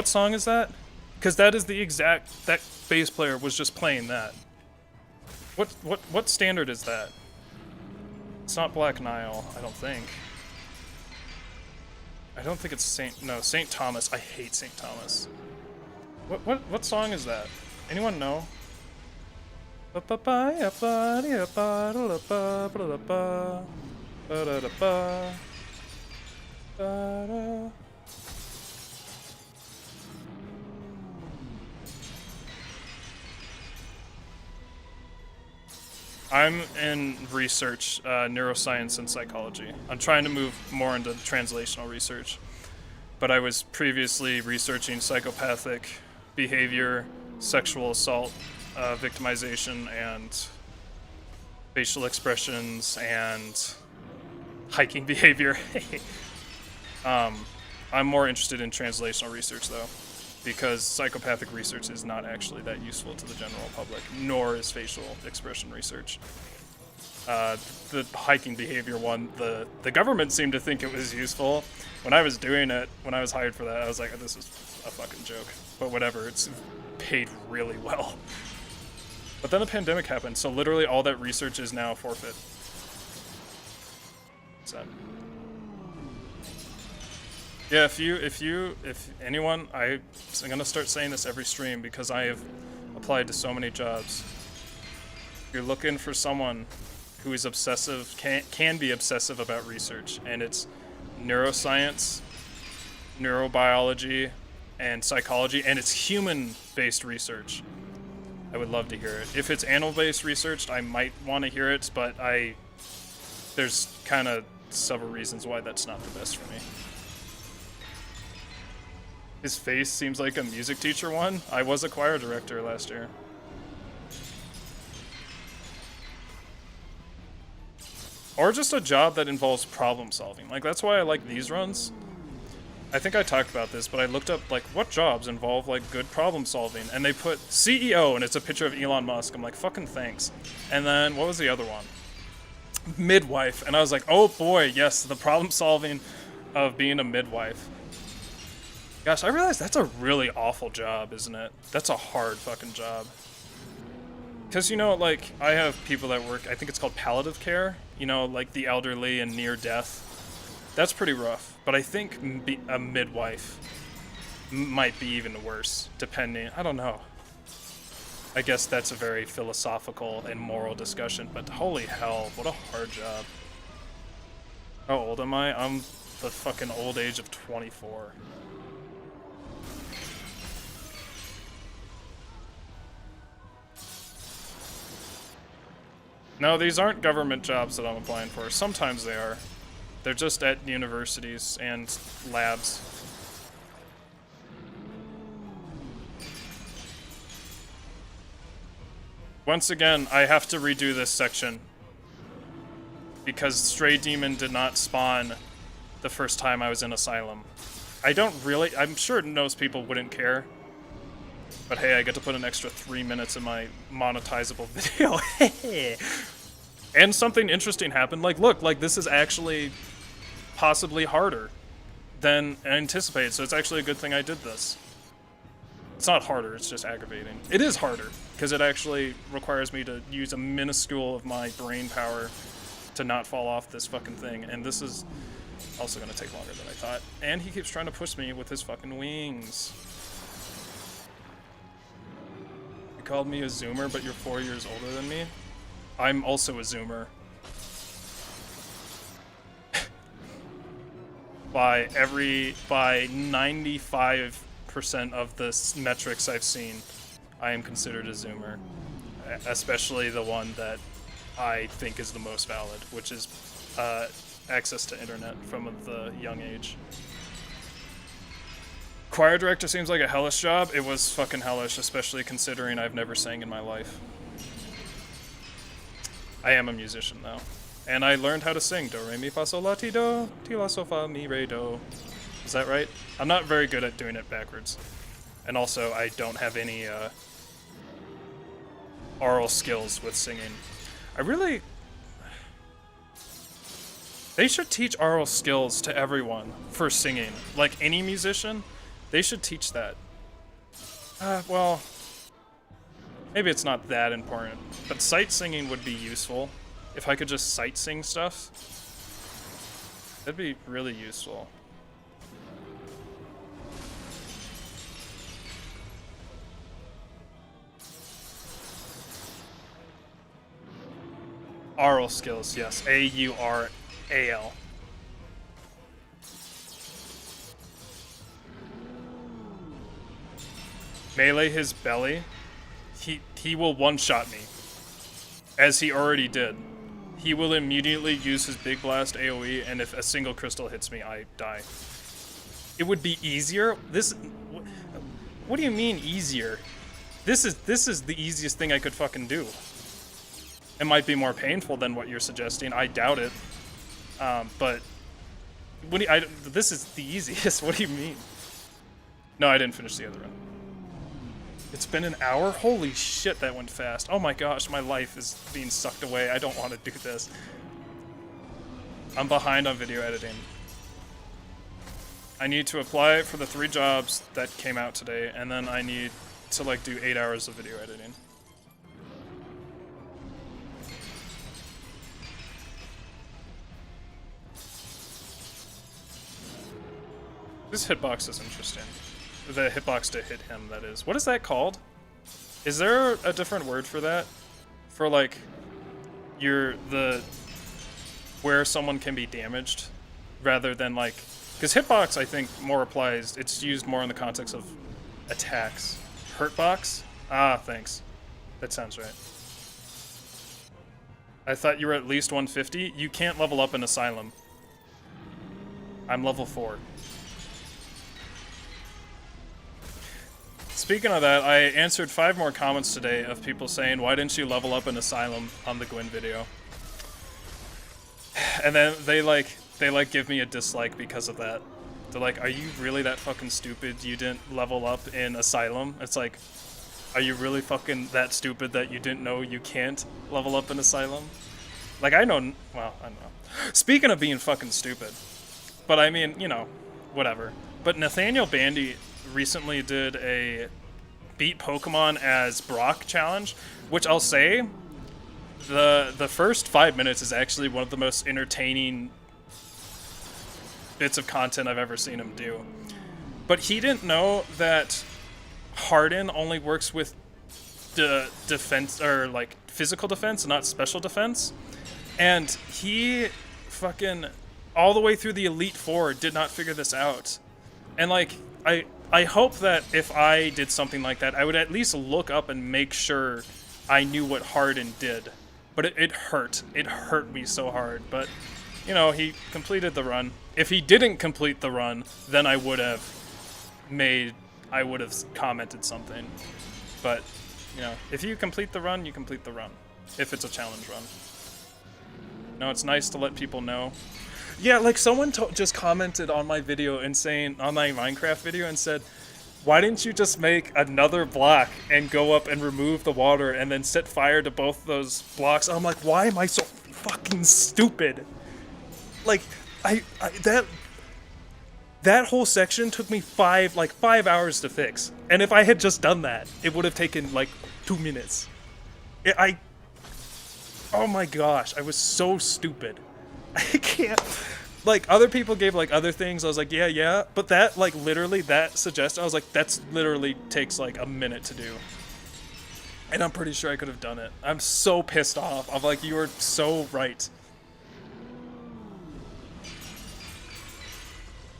song is that? Because that is the exact, that bass player was just playing that. What standard is that? It's not Black Nile, I don't think. I don't think it's St. Thomas. I hate St. Thomas. What song is that? Anyone know? I'm in research, neuroscience and psychology. I'm trying to move more into translational research, but I was previously researching psychopathic behavior, sexual assault, victimization, and facial expressions, and hiking behavior. I'm more interested in translational research, though, because psychopathic research is not actually that useful to the general public, nor is facial expression research. The hiking behavior one, the government seemed to think it was useful. When I was doing it, when I was hired for that, I was like, this is a fucking joke. But whatever, it's paid really well. But then the pandemic happened, so literally all that research is now forfeit. So. Yeah, if anyone, I'm gonna start saying this every stream because I have applied to so many jobs. If you're looking for someone who is obsessive, can be obsessive about research, and it's neuroscience, neurobiology, and psychology, and it's human-based research, I would love to hear it. If it's animal-based research, I might want to hear it, but there's kind of several reasons why that's not the best for me. His face seems like a music teacher one. I was a choir director last year. Or just a job that involves problem solving. Like, that's why I like these runs. I think I talked about this, but I looked up, like, what jobs involve, like, good problem solving. And they put CEO, and it's a picture of Elon Musk. I'm like, fucking thanks. And then, what was the other one? Midwife. And I was like, oh boy, yes, the problem solving of being a midwife. Gosh, I realize that's a really awful job, isn't it? That's a hard fucking job. Because, you know, like, I have people that work, I think it's called palliative care, you know, like the elderly and near death. That's pretty rough. But I think a midwife might be even worse, depending, I don't know. I guess that's a very philosophical and moral discussion, but holy hell, what a hard job. How old am I? I'm the fucking old age of 24. No, these aren't government jobs that I'm applying for. Sometimes they are. They're just at universities and labs. Once again, I have to redo this section because Stray Demon did not spawn the first time I was in Asylum. I'm sure most people wouldn't care. But hey, I get to put an extra 3 minutes in my monetizable video. And something interesting happened. Like, look, like this is actually possibly harder than anticipated. So it's actually a good thing I did this. It's not harder, it's just aggravating. It is harder, because it actually requires me to use a minuscule of my brain power to not fall off this fucking thing, and this is also gonna take longer than I thought. And he keeps trying to push me with his fucking wings. You called me a zoomer, but you're 4 years older than me? I'm also a zoomer. by 95% of the metrics I've seen, I am considered a zoomer. Especially the one that I think is the most valid, which is access to internet from the young age. Choir director seems like a hellish job. It was fucking hellish, especially considering I've never sang in my life. I am a musician though. And I learned how to sing do, re, mi, fa, sol, la, ti, do, ti, la, sol, fa, mi, re, do. Is that right? I'm not very good at doing it backwards. And also, I don't have any oral skills with singing. They should teach oral skills to everyone for singing. Like any musician, they should teach that. Well, maybe it's not that important, but sight singing would be useful. If I could just sight sing stuff, that'd be really useful. Aural skills, yes. A-U-R-A-L. Melee his belly. He will one-shot me. As he already did. He will immediately use his big blast AoE, and if a single crystal hits me, I die. It would be easier? What do you mean easier? This is the easiest thing I could fucking do. It might be more painful than what you're suggesting. I doubt it. But this is the easiest. What do you mean? No, I didn't finish the other run. It's been an hour? Holy shit, that went fast. Oh my gosh, my life is being sucked away. I don't want to do this. I'm behind on video editing. I need to apply for the 3 jobs that came out today, and then I need to like do 8 hours of video editing. This hitbox is interesting. The hitbox to hit him, that is. What is that called? Is there a different word for that? For like, where someone can be damaged, rather than like, because hitbox I think more applies, it's used more in the context of attacks. Hurtbox? Ah, thanks. That sounds right. I thought you were at least 150. You can't level up in Asylum. I'm level 4. Speaking of that, I answered 5 more comments today of people saying, why didn't you level up in Asylum on the Gwyn video? And then they give me a dislike because of that. They're like, are you really that fucking stupid you didn't level up in Asylum? It's like, are you really fucking that stupid that you didn't know you can't level up in Asylum? Like, I know, well, I don't know. Speaking of being fucking stupid, but I mean, you know, whatever. But Nathaniel Bandy recently did a beat Pokemon as Brock challenge, which I'll say, the first 5 minutes is actually one of the most entertaining bits of content I've ever seen him do. But he didn't know that Harden only works with defense, or like physical defense, not special defense. And he fucking all the way through the Elite Four did not figure this out. And like, I hope that if I did something like that, I would at least look up and make sure I knew what Harden did. But it hurt. It hurt me so hard. But, you know, he completed the run. If he didn't complete the run, then I would have commented something. But, you know, if you complete the run, you complete the run. If it's a challenge run. No, it's nice to let people know. Yeah, like someone just commented on my video and saying, on my Minecraft video, and said, why didn't you just make another block and go up and remove the water and then set fire to both those blocks? I'm like, why am I so fucking stupid? Like, That whole section took me 5 hours to fix. And if I had just done that, it would have taken like 2 minutes. Oh my gosh, I was so stupid. I can't, like, other people gave like other things. I was like, yeah, but that, like, literally, that suggested, I was like, that's literally takes like a minute to do. And I'm pretty sure I could have done it. I'm so pissed off. I'm like, you were so right.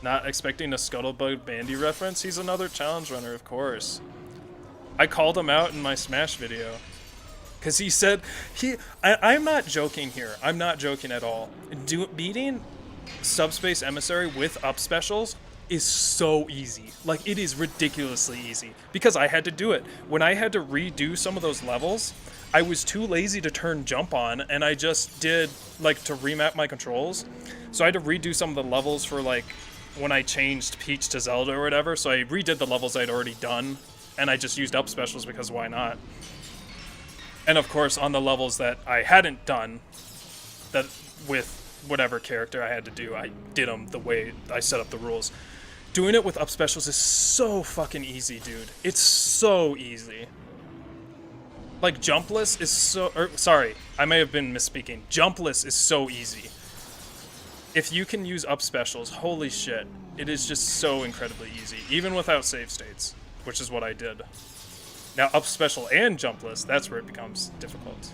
Not expecting a Scuttlebug Bandy reference? He's another challenge runner, of course. I called him out in my Smash video. Because he said, I'm not joking here. I'm not joking at all. Beating Subspace Emissary with up specials is so easy. Like, it is ridiculously easy. Because I had to do it. When I had to redo some of those levels, I was too lazy to turn jump on, and I just did, like, to remap my controls. So I had to redo some of the levels for, like, when I changed Peach to Zelda or whatever. So I redid the levels I'd already done, and I just used up specials because why not? And of course, on the levels that I hadn't done, that with whatever character I had to do, I did them the way I set up the rules. Doing it with up specials is so fucking easy, dude. It's so easy. Like, jumpless is so... sorry, I may have been misspeaking. Jumpless is so easy. If you can use up specials, holy shit. It is just so incredibly easy, even without save states, which is what I did. Now, up special and jumpless, that's where it becomes difficult.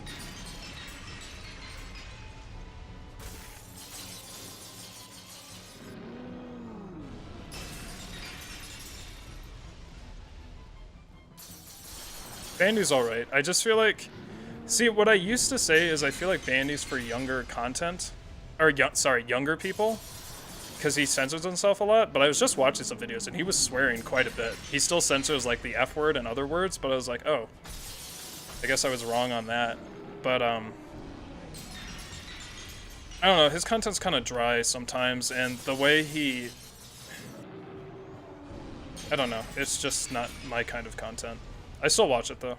Bandy's alright. I just feel like... See, what I used to say is I feel like Bandy's for younger content. Or, younger people. Because he censors himself a lot, but I was just watching some videos and he was swearing quite a bit. He still censors like the F word and other words, but I was like, oh, I guess I was wrong on that. But I don't know, his content's kind of dry sometimes, and the way he, I don't know, it's just not my kind of content. I still watch it though.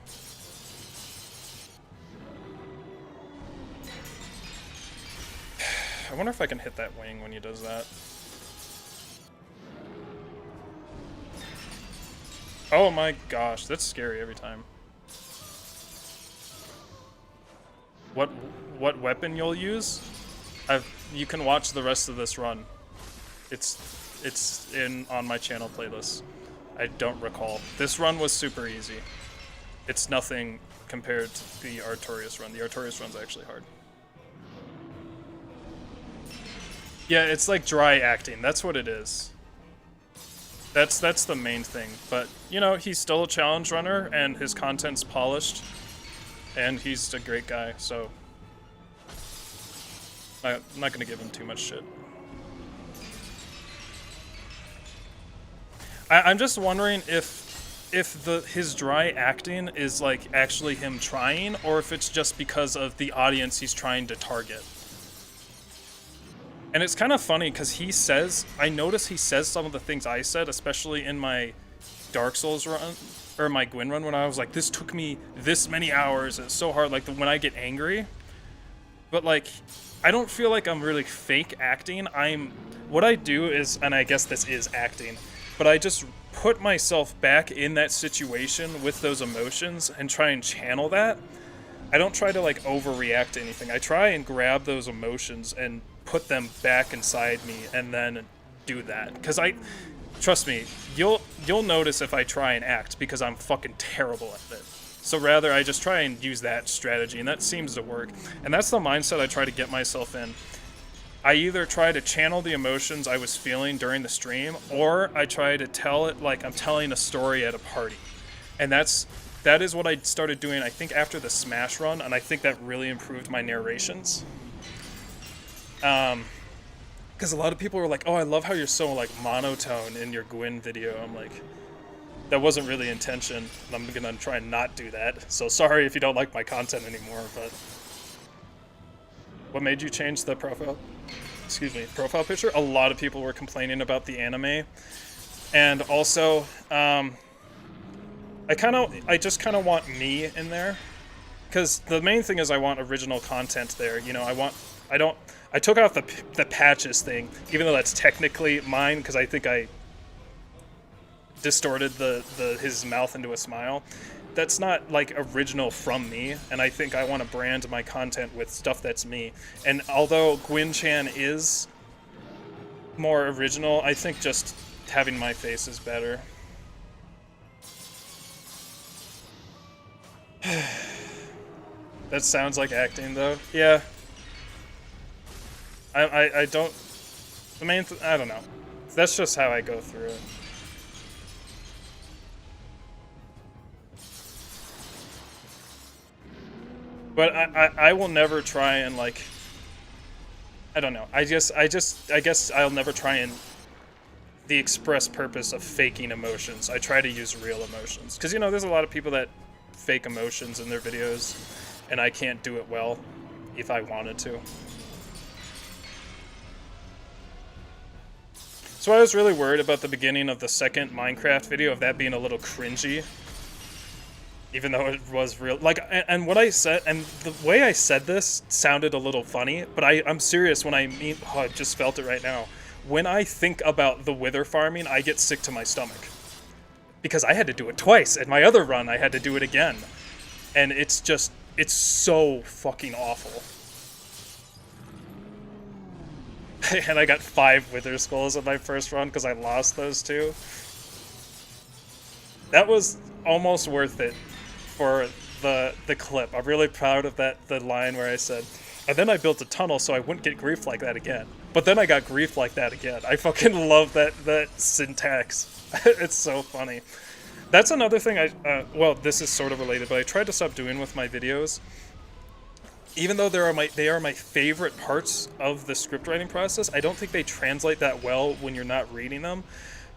I wonder if I can hit that wing when he does that. Oh my gosh, that's scary every time. What weapon you'll use? You can watch the rest of this run. It's on my channel playlist. I don't recall. This run was super easy. It's nothing compared to the Artorias run. The Artorias run's actually hard. Yeah, it's like dry acting. That's what it is. That's the main thing. But, you know, he's still a challenge runner, and his content's polished, and he's a great guy, so I'm not going to give him too much shit. I'm just wondering if his dry acting is, like, actually him trying, or if it's just because of the audience he's trying to target. And it's kind of funny because I notice he says some of the things I said, especially in my Dark Souls run, or my Gwyn run, when I was like, this took me this many hours, it's so hard, like when I get angry. But like, I don't feel like I'm really fake acting. What I do is, and I guess this is acting, but I just put myself back in that situation with those emotions and try and channel that. I don't try to like overreact to anything. I try and grab those emotions and put them back inside me and then do that. Because trust me, you'll notice if I try and act, because I'm fucking terrible at it. So rather, I just try and use that strategy, and that seems to work. And that's the mindset I try to get myself in. I either try to channel the emotions I was feeling during the stream, or I try to tell it like I'm telling a story at a party. And that is what I started doing, I think, after the Smash run, and I think that really improved my narrations. Because a lot of people were like, oh, I love how you're so, like, monotone in your Gwyn video. I'm like, that wasn't really intention, and I'm gonna try and not do that. So sorry if you don't like my content anymore, but... What made you change the profile picture? A lot of people were complaining about the anime. And also, I just kind of want me in there. Because the main thing is I want original content there. You know, I want I took out the patches thing, even though that's technically mine, because I think I distorted his mouth into a smile. That's not like original from me, and I think I want to brand my content with stuff that's me. And although Gwyn-chan is more original, I think just having my face is better. That sounds like acting, though. Yeah. I don't... I don't know. That's just how I go through it. But I will never try and, like... I don't know. I guess I'll never try and... the express purpose of faking emotions. I try to use real emotions. Because, you know, there's a lot of people that fake emotions in their videos, and I can't do it well if I wanted to. So I was really worried about the beginning of the second Minecraft video, of that being a little cringy. Even though it was real. Like, and what I said, and the way I said this sounded a little funny, but I'm serious when I mean, oh, I just felt it right now. When I think about the wither farming, I get sick to my stomach. Because I had to do it twice. At my other run, I had to do it again. And it's just, it's so fucking awful. And I got 5 wither skulls in my first run because I lost those 2. That was almost worth it for the clip. I'm really proud of the line where I said, and then I built a tunnel so I wouldn't get grief like that again. But then I got grief like that again. I fucking love that syntax. It's so funny. That's another thing well, this is sort of related, but I tried to stop doing with my videos. Even though they are my favorite parts of the script writing process, I don't think they translate that well when you're not reading them.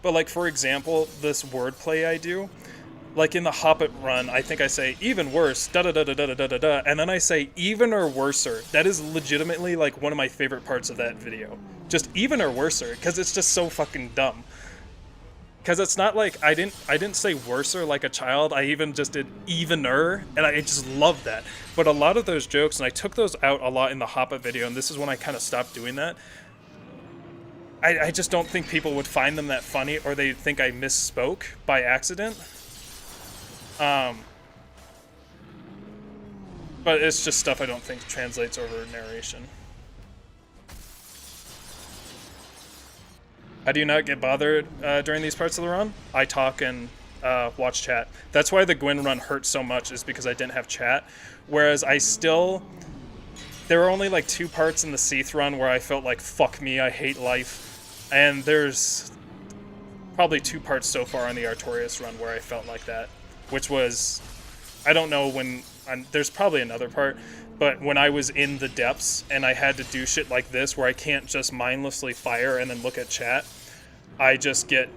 But like, for example, this wordplay I do, like in the Hobbit run, I think I say even worse, da da da da da da da da, and then I say even or worser. That is legitimately like one of my favorite parts of that video. Just even or worser, because it's just so fucking dumb. Because it's not like I didn't say worser like a child. I even just did evener, and I just love that. But a lot of those jokes, and I took those out a lot in the Hobbit video, and this is when I kind of stopped doing that. I just don't think people would find them that funny, or they think I misspoke by accident. But it's just stuff I don't think translates over narration. How do you not get bothered during these parts of the run? I talk and watch chat. That's why the Gwyn run hurt so much, is because I didn't have chat. Whereas there were only like 2 parts in the Seath run where I felt like, fuck me, I hate life. And there's probably 2 parts so far on the Artorias run where I felt like that. Which was, I don't know when, there's probably another part, but when I was in the depths and I had to do shit like this where I can't just mindlessly fire and then look at chat, I just get,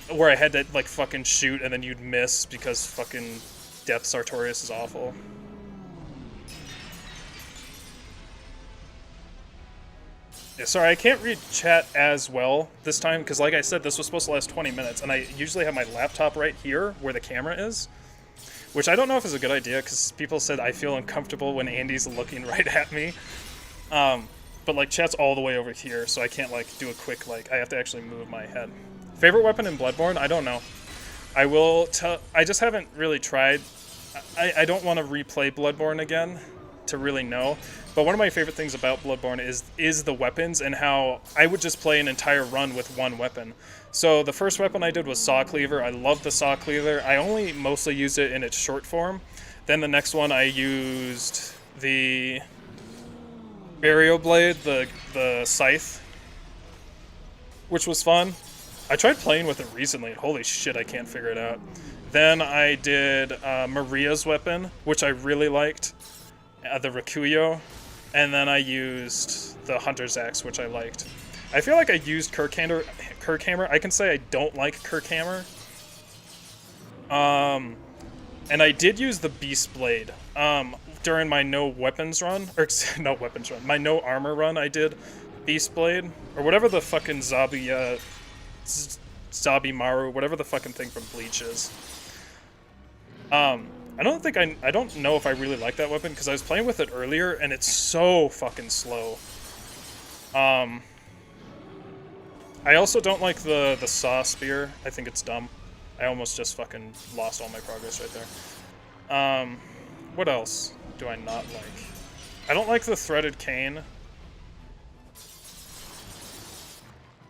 where I had to like fucking shoot and then you'd miss because fucking depths Artorias is awful. Yeah, sorry, I can't read chat as well this time, because like I said, this was supposed to last 20 minutes, and I usually have my laptop right here where the camera is, which I don't know if is a good idea, because people said I feel uncomfortable when Andy's looking right at me. But like chat's all the way over here, so I can't like do a quick, like, I have to actually move my head. Favorite weapon in Bloodborne? I don't know. I just haven't really tried. I don't want to replay Bloodborne again to really know. But one of my favorite things about Bloodborne is the weapons, and how I would just play an entire run with one weapon. So the first weapon I did was Saw Cleaver. I love the Saw Cleaver. I only mostly used it in its short form. Then the next one I used the Burial Blade, the Scythe, which was fun. I tried playing with it recently. Holy shit, I can't figure it out. Then I did Maria's weapon, which I really liked. The Rikuyo. And then I used the Hunter's Axe, which I liked. I feel like I used Kirkhammer. I can say I don't like Kirkhammer. And I did use the Beast Blade. During my no weapons run, or no weapons run, my no armor run, I did Beast Blade, or whatever the fucking Zabimaru, whatever the fucking thing from Bleach is. I don't know if I really like that weapon because I was playing with it earlier and it's so fucking slow. I also don't like the saw spear. I think it's dumb. I almost just fucking lost all my progress right there. What else do I not like? I don't like the threaded cane.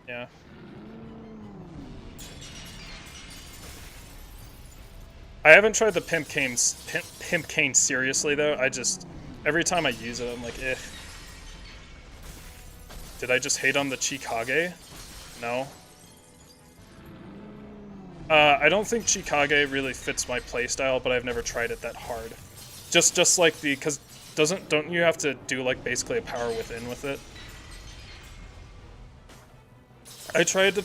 Yeah. I haven't tried the pimp cane seriously though. Every time I use it, I'm like, eh. Did I just hate on the Chikage? No. I don't think Chikage really fits my playstyle, but I've never tried it that hard. Just like because don't you have to do like basically a power within with it? I tried to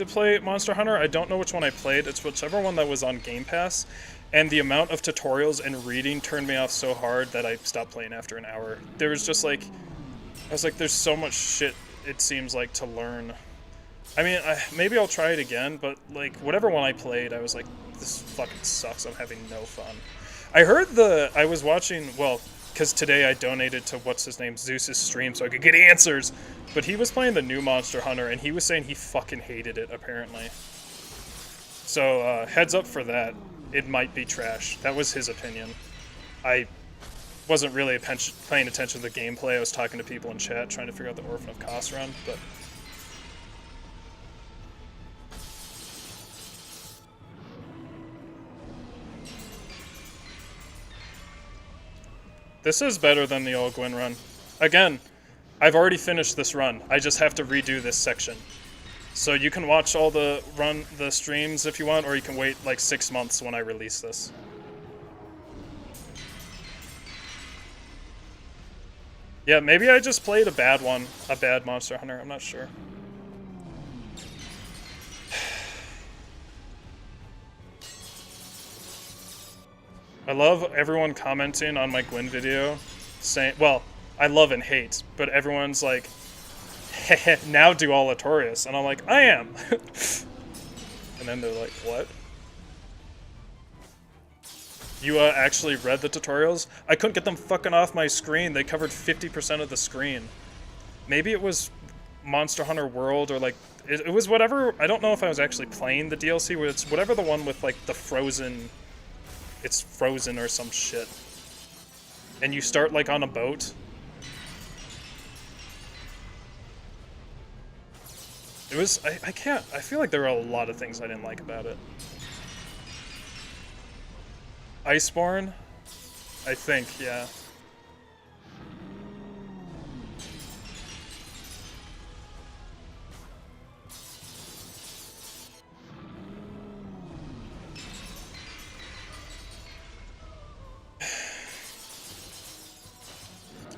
play Monster Hunter. I don't know which one I played. It's whichever one that was on Game Pass. And the amount of tutorials and reading turned me off so hard that I stopped playing after an hour. There was just like, I was like, there's so much shit it seems like to learn. I mean, maybe I'll try it again, but like whatever one I played, I was like, this fucking sucks. I'm having no fun. I was watching, well, because today I donated to what's-his-name, Zeus's stream so I could get answers, but he was playing the new Monster Hunter, and he was saying he fucking hated it, apparently. So, heads up for that. It might be trash. That was his opinion. I wasn't really paying attention to the gameplay. I was talking to people in chat, trying to figure out the Orphan of Kos run, but... This is better than the old Gwyn run. Again, I've already finished this run. I just have to redo this section. So you can watch all the streams if you want, or you can wait like 6 months when I release this. Yeah, maybe I just played a bad Monster Hunter, I'm not sure. I love everyone commenting on my Gwyn video, saying, well, I love and hate, but everyone's like, heh, now do all Artorias, and I'm like, I am! And then they're like, what? You actually read the tutorials? I couldn't get them fucking off my screen, they covered 50% of the screen. Maybe it was Monster Hunter World, or like, it was whatever, I don't know if I was actually playing the DLC, but it's whatever the one with like the frozen... It's frozen or some shit. And you start like on a boat. It was, I feel like there were a lot of things I didn't like about it. Iceborne? I think, yeah.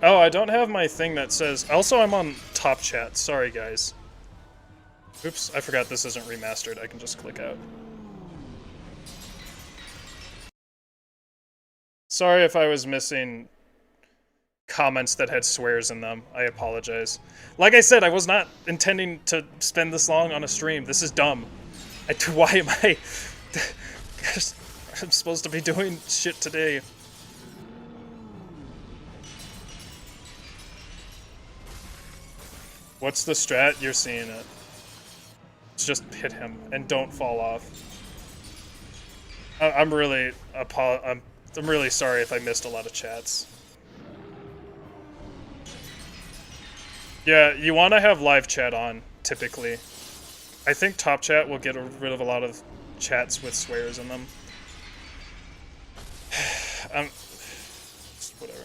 Oh, I don't have my thing that says... Also, I'm on top chat. Sorry, guys. Oops, I forgot this isn't remastered. I can just click out. Sorry if I was missing comments that had swears in them. I apologize. Like I said, I was not intending to spend this long on a stream. This is dumb. Why am I... I'm supposed to be doing shit today. What's the strat? You're seeing it. Just hit him and don't fall off. I'm really sorry if I missed a lot of chats. Yeah, you want to have live chat on, typically. I think top chat will get rid of a lot of chats with swears in them. Whatever.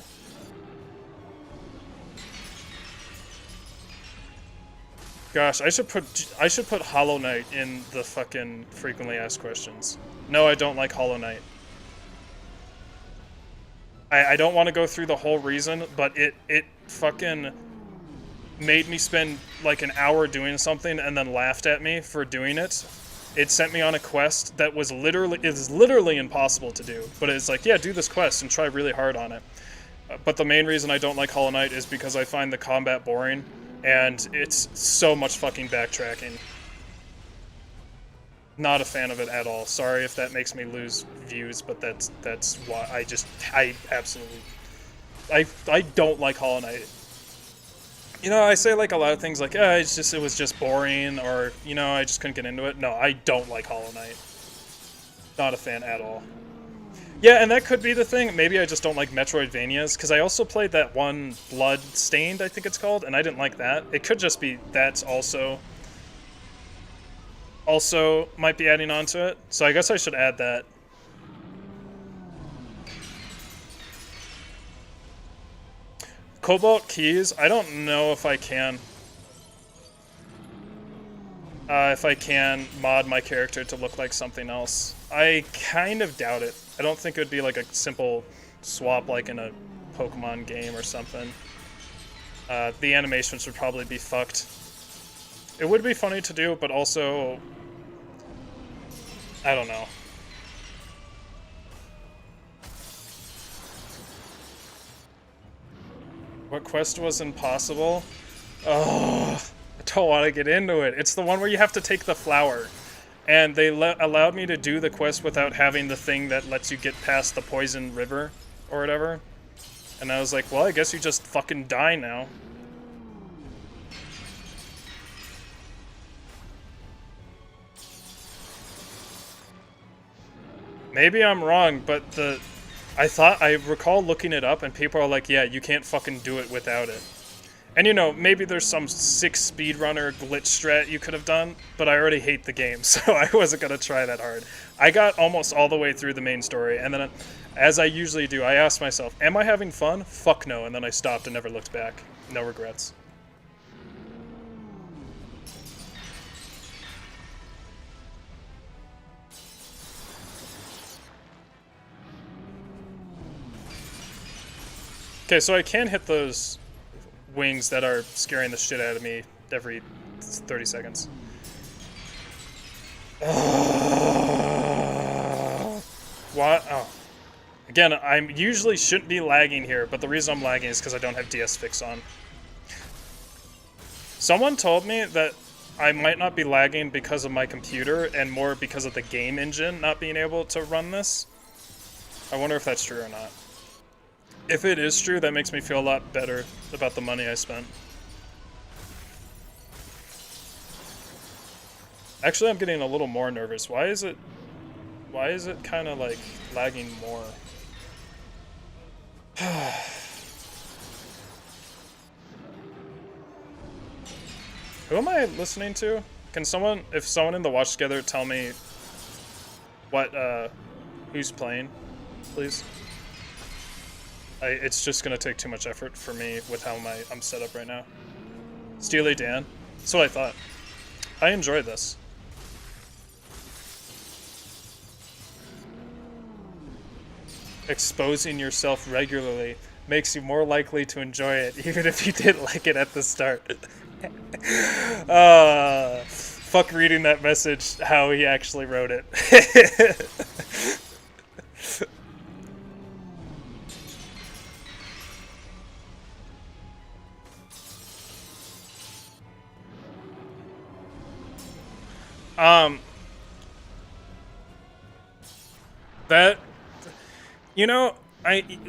Gosh, I should put Hollow Knight in the fucking frequently asked questions. No, I don't like Hollow Knight. I don't want to go through the whole reason, but it fucking made me spend like an hour doing something and then laughed at me for doing it. It sent me on a quest that was literally impossible to do. But it's like, yeah, do this quest and try really hard on it. But the main reason I don't like Hollow Knight is because I find the combat boring. And it's so much fucking backtracking. Not a fan of it at all. Sorry if that makes me lose views, but that's why I absolutely I don't like Hollow Knight. You know, I say like a lot of things like, it was just boring, or, you know, I just couldn't get into it. No, I don't like Hollow Knight. Not a fan at all. Yeah, and that could be the thing. Maybe I just don't like Metroidvanias, because I also played that one Blood-Stained, I think it's called, and I didn't like that. It could just be that's also might be adding on to it. So I guess I should add that. Cobalt keys, I don't know if I can. If I can mod my character to look like something else. I kind of doubt it. I don't think it would be like a simple swap like in a Pokemon game or something. The animations would probably be fucked. It would be funny to do, but also, I don't know. What quest was impossible? Oh, I don't want to get into it. It's the one where you have to take the flower. And they allowed me to do the quest without having the thing that lets you get past the poison river or whatever. And I was like, well, I guess you just fucking die now. Maybe I'm wrong, but I recall looking it up and people are like, yeah, you can't fucking do it without it. And you know, maybe there's some sick speedrunner glitch strat you could have done, but I already hate the game, so I wasn't gonna try that hard. I got almost all the way through the main story, and then, as I usually do, I asked myself, am I having fun? Fuck no, and then I stopped and never looked back. No regrets. Okay, so I can hit those wings that are scaring the shit out of me every 30 seconds. What? Oh. Again, I usually shouldn't be lagging here, but the reason I'm lagging is because I don't have DS Fix on. Someone told me that I might not be lagging because of my computer and more because of the game engine not being able to run this. I wonder if that's true or not. If it is true, that makes me feel a lot better about the money I spent. Actually, I'm getting a little more nervous. Why is it kind of like lagging more? Who am I listening to? Can someone, if someone in the watch together, tell me what, who's playing, please? It's just gonna take too much effort for me with how I'm set up right now. Steely Dan. That's what I thought. I enjoy this. Exposing yourself regularly makes you more likely to enjoy it, even if you didn't like it at the start. Fuck reading that message how he actually wrote it. That, you know,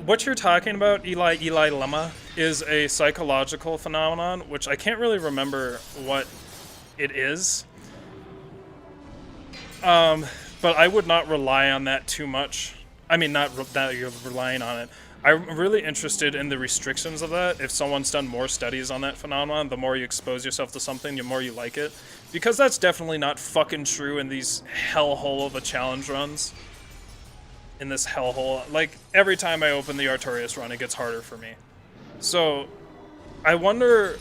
what you're talking about, Eli Lemma, is a psychological phenomenon, which I can't really remember what it is. But I would not rely on that too much. I mean, not that you're relying on it. I'm really interested in the restrictions of that. If someone's done more studies on that phenomenon, the more you expose yourself to something, the more you like it. Because that's definitely not fucking true in these hellhole of a challenge runs. In this hellhole. Like, every time I open the Artorias run, it gets harder for me. So, I wonder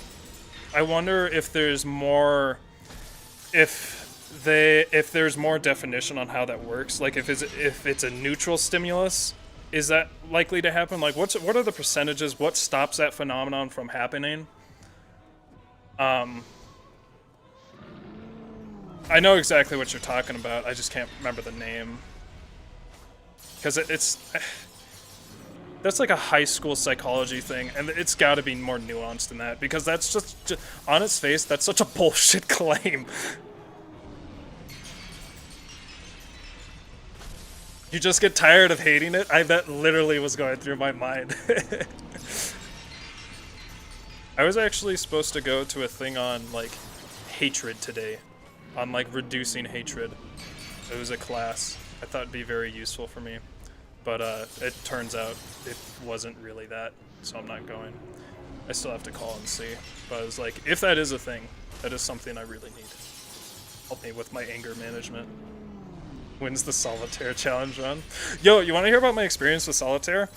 if there's more... If there's more definition on how that works. Like, if it's a neutral stimulus, is that likely to happen? Like, what are the percentages? What stops that phenomenon from happening? I know exactly what you're talking about. I just can't remember the name. Because that's like a high school psychology thing, and it's got to be more nuanced than that, because that's just on its face, that's such a bullshit claim. You just get tired of hating it? That literally was going through my mind. I was actually supposed to go to a thing on, like, hatred today. On, like, reducing hatred. It was a class. I thought it'd be very useful for me. But, it turns out it wasn't really that, so I'm not going. I still have to call and see. But I was like, if that is a thing, that is something I really need. Help me with my anger management. Wins the solitaire challenge run. Yo, you want to hear about my experience with solitaire?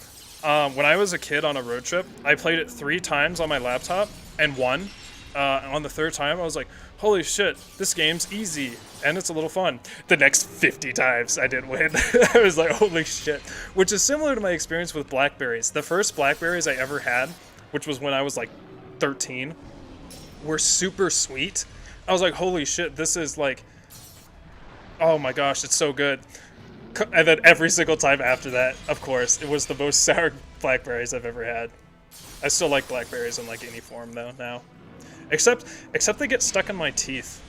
When I was a kid on a road trip, I played it 3 times on my laptop and won. On the 3rd time, I was like, holy shit, this game's easy and it's a little fun. The next 50 times I didn't win. I was like, holy shit. Which is similar to my experience with blackberries. The first blackberries I ever had, which was when I was like 13, were super sweet. I was like, holy shit, this is like, oh my gosh, it's so good. And then every single time after that, of course, it was the most sour blackberries I've ever had. I still like blackberries in like any form though now. Except they get stuck in my teeth.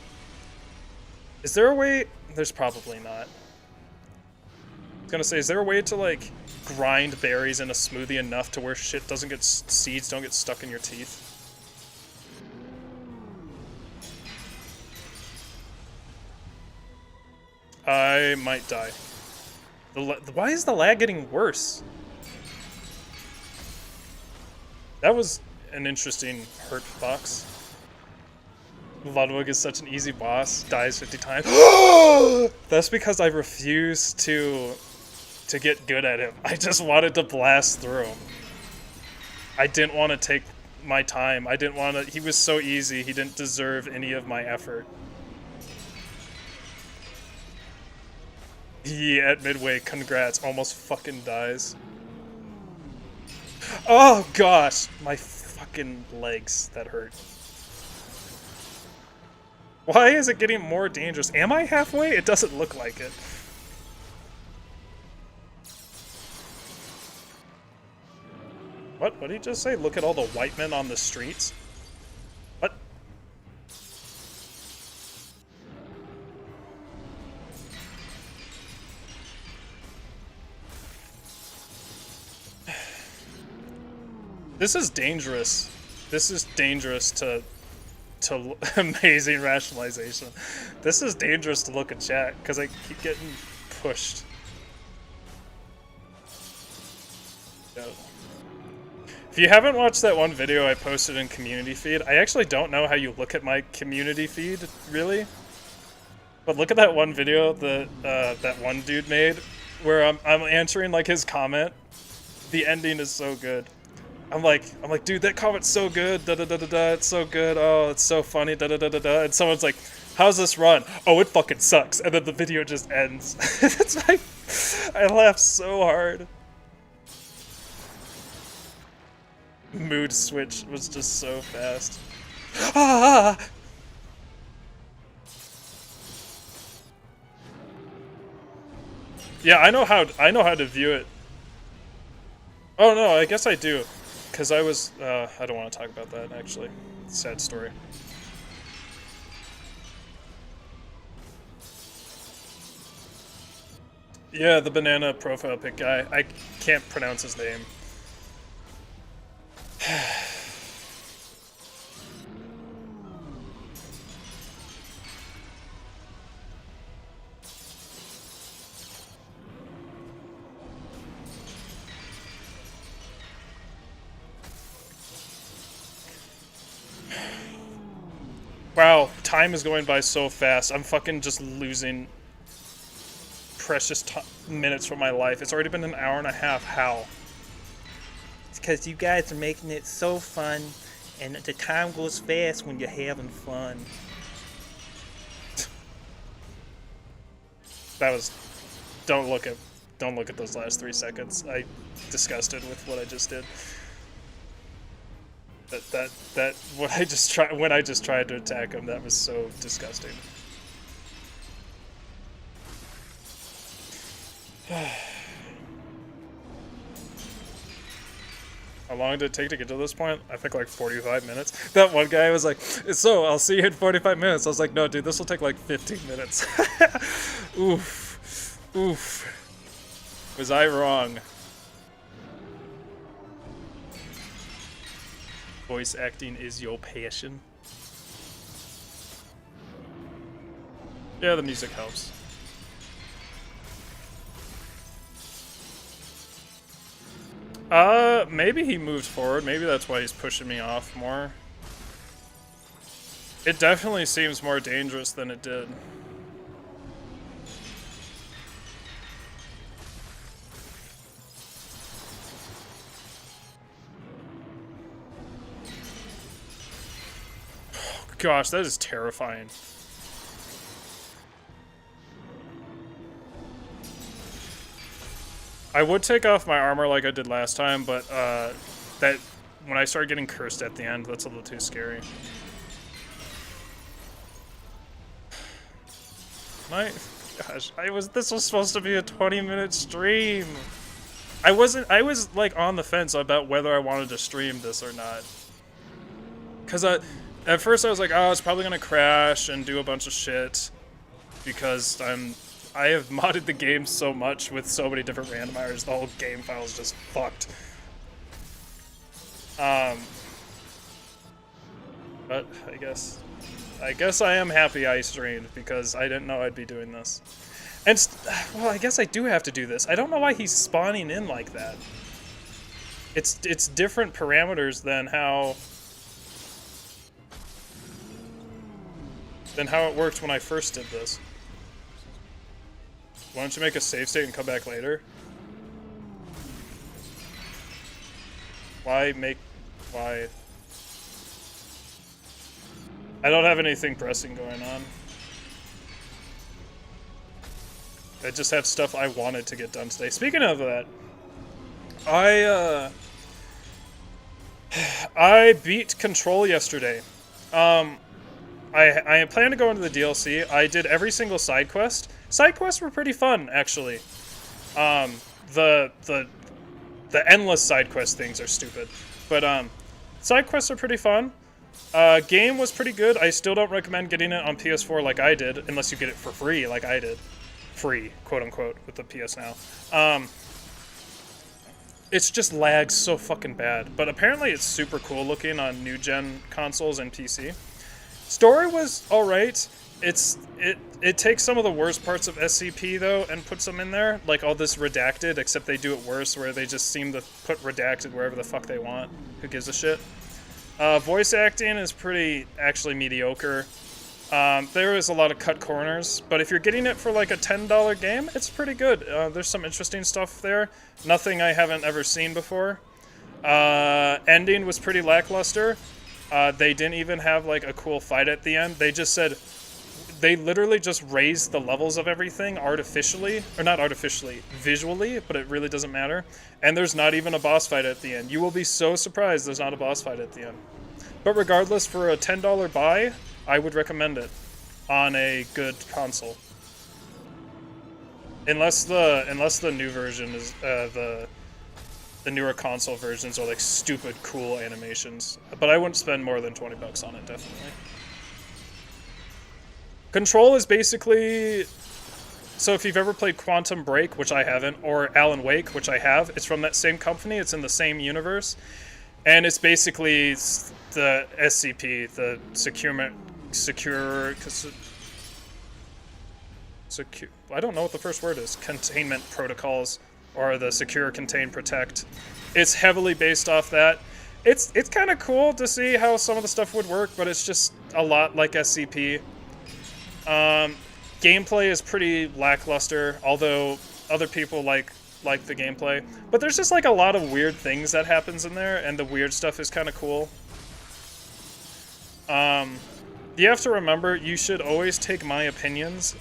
Is there a way? There's probably not. I was gonna say, is there a way to like grind berries in a smoothie enough to where shit doesn't get, seeds don't get stuck in your teeth? I might die. Why is the lag getting worse? That was an interesting hurt box. Ludwig is such an easy boss. Dies 50 times. That's because I refuse to get good at him. I just wanted to blast through him. I didn't want to take my time. I didn't want to. He was so easy. He didn't deserve any of my effort. He at midway, congrats, almost fucking dies. Oh gosh, my fucking legs, that hurt. Why is it getting more dangerous? Am I halfway? It doesn't look like it. What did he just say? Look at all the white men on the streets? What? This is dangerous. This is dangerous to amazing rationalization. This is dangerous to look at chat because I keep getting pushed. Yo. If you haven't watched that one video I posted in community feed, I actually don't know how you look at my community feed, really. But look at that one video that one dude made where I'm answering like his comment. The ending is so good. I'm like, dude, that comment's so good, da da da da da, it's so good, oh, it's so funny, da da da da da, and someone's like, how's this run? Oh, it fucking sucks, and then the video just ends. It's like, I laughed so hard. Mood switch was just so fast. Ah! Yeah, I know how to view it. Oh no, I guess I do. Because I was, I don't want to talk about that, actually. Sad story. Yeah, the banana profile pic guy. I can't pronounce his name. Wow, time is going by so fast. I'm fucking just losing precious minutes from my life. It's already been an hour and a half. How? It's because you guys are making it so fun, and the time goes fast when you're having fun. That was... Don't look at those last 3 seconds. I'm disgusted with what I just did. That when I just tried to attack him, that was so disgusting. How long did it take to get to this point? I think like 45 minutes. That one guy was like, so I'll see you in 45 minutes. I was like, no dude, this will take like 15 minutes. Oof. Oof. Was I wrong? Voice acting is your passion. Yeah, the music helps. Maybe he moved forward. Maybe that's why he's pushing me off more. It definitely seems more dangerous than it did. Gosh, that is terrifying. I would take off my armor like I did last time, but that when I started getting cursed at the end, that's a little too scary. Gosh, this was supposed to be a 20-minute stream. I was like on the fence about whether I wanted to stream this or not. Cause at first I was like, oh, it's probably gonna crash and do a bunch of shit because I have modded the game so much with so many different randomizers, the whole game file is just fucked. But I guess I am happy I streamed because I didn't know I'd be doing this. And well, I guess I do have to do this. I don't know why he's spawning in like that. It's different parameters than how it worked when I first did this. Why don't you make a save state and come back later? Why? I don't have anything pressing going on. I just have stuff I wanted to get done today. Speaking of that, I beat Control yesterday. I plan to go into the DLC. I did every single side quest. Side quests were pretty fun, actually. The endless side quest things are stupid, but side quests are pretty fun. Game was pretty good. I still don't recommend getting it on PS4 like I did, unless you get it for free like I did. Free, quote unquote, with the PS Now. It's just lags so fucking bad, but apparently it's super cool looking on new gen consoles and PC. Story was alright. It takes some of the worst parts of SCP though and puts them in there, like all this redacted, except they do it worse where they just seem to put redacted wherever the fuck they want. Who gives a shit? Voice acting is pretty actually mediocre. There is a lot of cut corners, but if you're getting it for like a $10 game, it's pretty good. There's some interesting stuff there. Nothing I haven't ever seen before. Ending was pretty lackluster. They didn't even have like a cool fight at the end. They literally just raised the levels of everything artificially, or not artificially, visually, but it really doesn't matter. And there's not even a boss fight at the end. You will be so surprised there's not a boss fight at the end. But regardless, for a $10 buy, I would recommend it on a good console. Unless the new version is the newer console versions are like stupid cool animations. But I wouldn't spend more than $20 on it, definitely. Control is basically, so if you've ever played Quantum Break, which I haven't, or Alan Wake, which I have, it's from that same company, it's in the same universe, and it's basically the SCP, the secure, I don't know what the first word is, containment protocols, or the secure, contain, protect. It's heavily based off that. It's kind of cool to see how some of the stuff would work, but it's just a lot like SCP. Gameplay is pretty lackluster, although other people like the gameplay. But there's just like a lot of weird things that happens in there, and the weird stuff is kind of cool. You have to remember, you should always take my opinions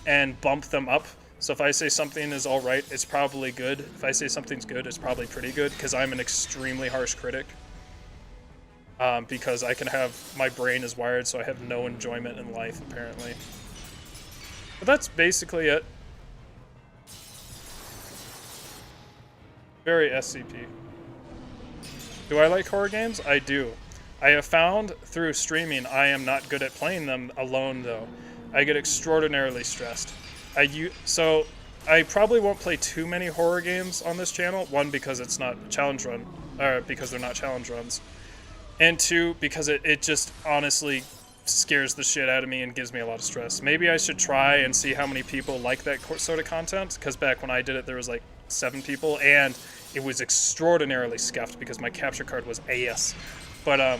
and bump them up. So if I say something is alright, it's probably good. If I say something's good, it's probably pretty good, because I'm an extremely harsh critic. Because my brain is wired, so I have no enjoyment in life, apparently. But that's basically it. Very SCP. Do I like horror games? I do. I have found through streaming I am not good at playing them alone, though. I get extraordinarily stressed. So I probably won't play too many horror games on this channel. One, because it's not challenge run, or because they're not challenge runs. And two, because it just honestly scares the shit out of me and gives me a lot of stress. Maybe I should try and see how many people like that sort of content, because back when I did it, there was like 7 people, and it was extraordinarily scuffed because my capture card was AS. But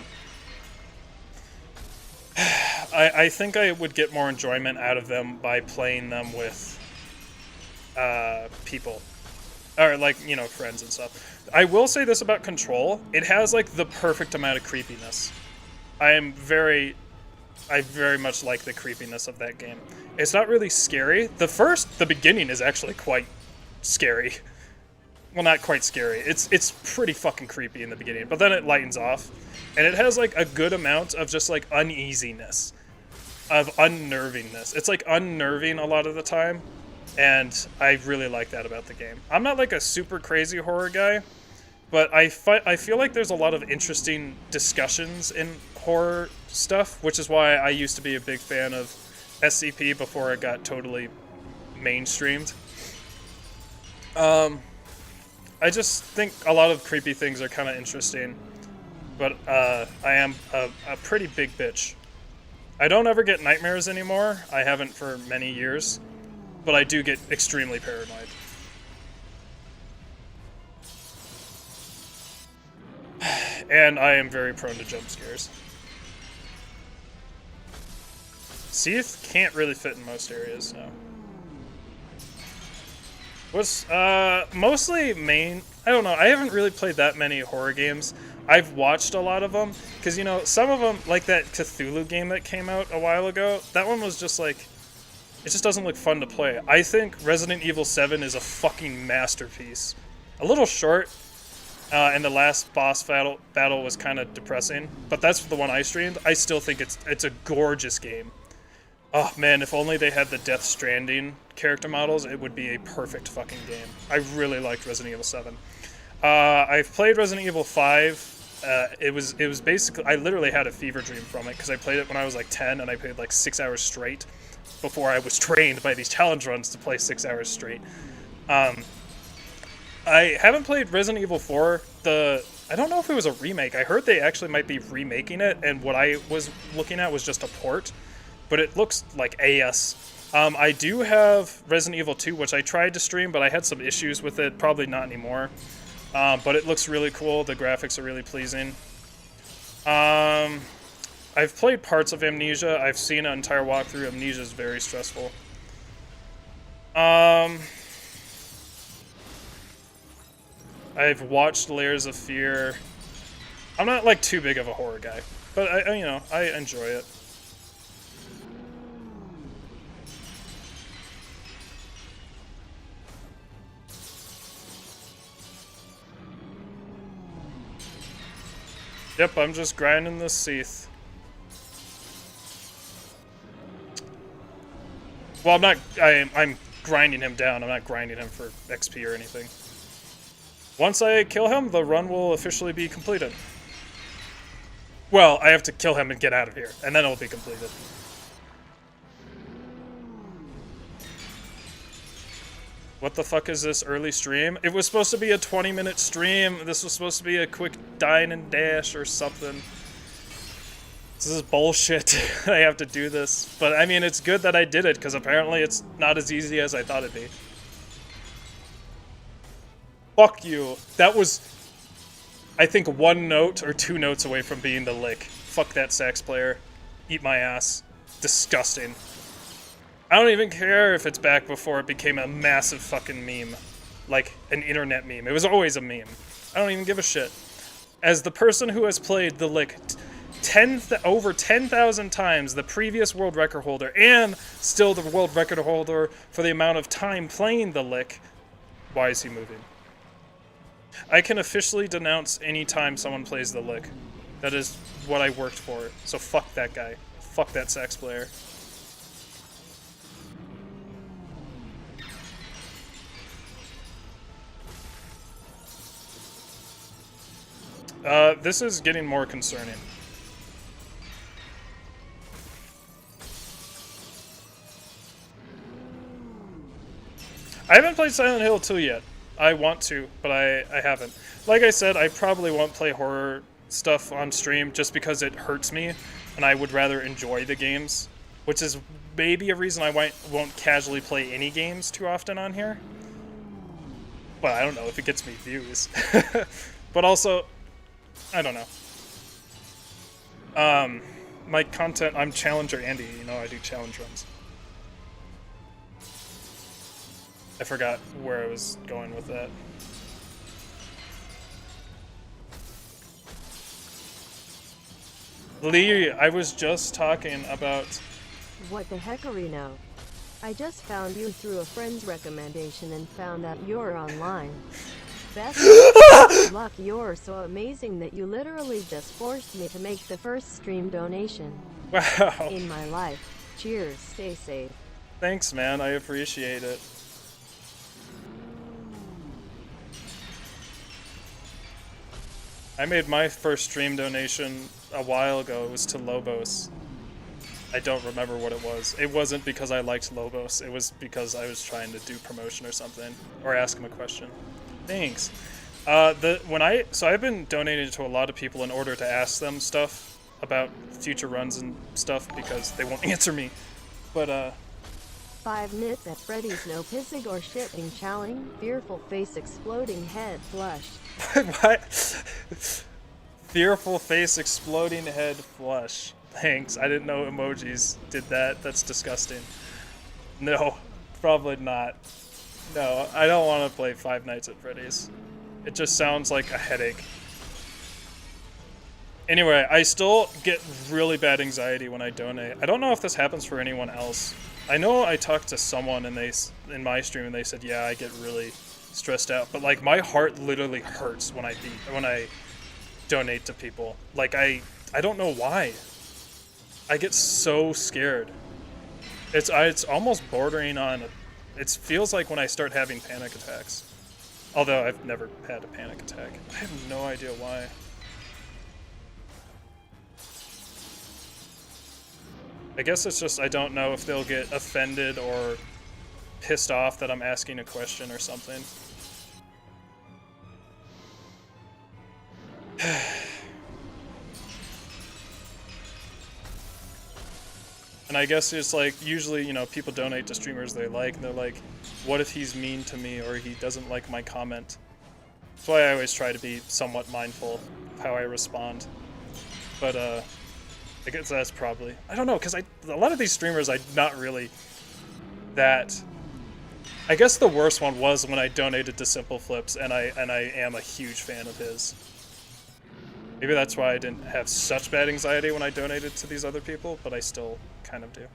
I think I would get more enjoyment out of them by playing them with people, or like, you know, friends and stuff. I will say this about Control: it has like the perfect amount of creepiness. I very much like the creepiness of that game. It's not really scary. The beginning is actually quite scary. Well, not quite scary. It's pretty fucking creepy in the beginning, but then it lightens off, and it has like a good amount of just like uneasiness, of unnervingness. It's like unnerving a lot of the time, and I really like that about the game. I'm not like a super crazy horror guy, but I feel like there's a lot of interesting discussions in horror stuff, which is why I used to be a big fan of SCP before it got totally mainstreamed. I just think a lot of creepy things are kind of interesting, but I am a pretty big bitch. I don't ever get nightmares anymore. I haven't for many years, but I do get extremely paranoid. And I am very prone to jump scares. Seath can't really fit in most areas, so. What's, mostly main, I don't know, I haven't really played that many horror games. I've watched a lot of them, because, you know, some of them, like that Cthulhu game that came out a while ago, that one was just like, it just doesn't look fun to play. I think Resident Evil 7 is a fucking masterpiece. A little short, and the last boss battle was kind of depressing, but that's the one I streamed. I still think it's a gorgeous game. Oh man, if only they had the Death Stranding character models, it would be a perfect fucking game. I really liked Resident Evil 7. I've played Resident Evil 5. It was basically, I literally had a fever dream from it, because I played it when I was like 10, and I played like 6 hours straight before I was trained by these challenge runs to play 6 hours straight. I haven't played Resident Evil 4. I don't know if it was a remake. I heard they actually might be remaking it, and what I was looking at was just a port. But it looks like AS. I do have Resident Evil 2, which I tried to stream, but I had some issues with it. Probably not anymore. But it looks really cool. The graphics are really pleasing. I've played parts of Amnesia. I've seen an entire walkthrough. Amnesia is very stressful. I've watched Layers of Fear. I'm not like too big of a horror guy, but I enjoy it. Yep, I'm just grinding this Seath. Well, I'm grinding him down. I'm not grinding him for XP or anything. Once I kill him, the run will officially be completed. Well, I have to kill him and get out of here, and then it will be completed. What the fuck is this early stream? It was supposed to be a 20-minute stream. This was supposed to be a quick dine and dash or something. This is bullshit. I have to do this. But, I mean, it's good that I did it, because apparently it's not as easy as I thought it'd be. Fuck you. That was, I think, 1 note or 2 notes away from being the lick. Fuck that sax player. Eat my ass. Disgusting. I don't even care if it's back before it became a massive fucking meme. Like, an internet meme. It was always a meme. I don't even give a shit. As the person who has played the lick over 10,000 times, the previous world record holder, and still the world record holder for the amount of time playing the lick, why is he moving? I can officially denounce any time someone plays the lick. That is what I worked for. So fuck that guy. Fuck that sax player. This is getting more concerning. I haven't played Silent Hill 2 yet. I want to, but I haven't. Like I said, I probably won't play horror stuff on stream just because it hurts me, and I would rather enjoy the games, which is maybe a reason I won't casually play any games too often on here. But I don't know if it gets me views. But also, I don't know. My content, I'm Challenger Andy, you know I do challenge runs. I forgot where I was going with that. Lee, I was just talking about... What the heckerino? I just found you through a friend's recommendation and found out you're online. Best of luck, you're so amazing that you literally just forced me to make the first stream donation. Wow. In my life. Cheers, stay safe. Thanks, man, I appreciate it. I made my first stream donation a while ago. It was to Lobos. I don't remember what it was. It wasn't because I liked Lobos. It was because I was trying to do promotion or something, or ask him a question. Thanks. So I've been donating to a lot of people in order to ask them stuff about future runs and stuff because they won't answer me. But 5 nits at Freddy's, no pissing or shitting, chowing, fearful face, exploding head, flushed. what? Fearful face, exploding head, flush. Thanks. I didn't know emojis did that. That's disgusting. No, probably not. No, I don't want to play Five Nights at Freddy's. It just sounds like a headache. Anyway, I still get really bad anxiety when I donate. I don't know if this happens for anyone else. I know I talked to someone and in my stream and they said, yeah, I get really stressed out. But like my heart literally hurts when I donate to people. Like I don't know why. I get so scared. It's almost bordering on. It feels like when I start having panic attacks. Although I've never had a panic attack. I have no idea why. I guess it's just I don't know if they'll get offended or pissed off that I'm asking a question or something. And I guess it's like, usually, you know, people donate to streamers they like, and they're like, what if he's mean to me or he doesn't like my comment? That's why I always try to be somewhat mindful of how I respond. But, I guess that's probably... I don't know, because a lot of these streamers, I'm not really that... I guess the worst one was when I donated to Simple Flips, and I am a huge fan of his. Maybe that's why I didn't have such bad anxiety when I donated to these other people, but I still kind of do.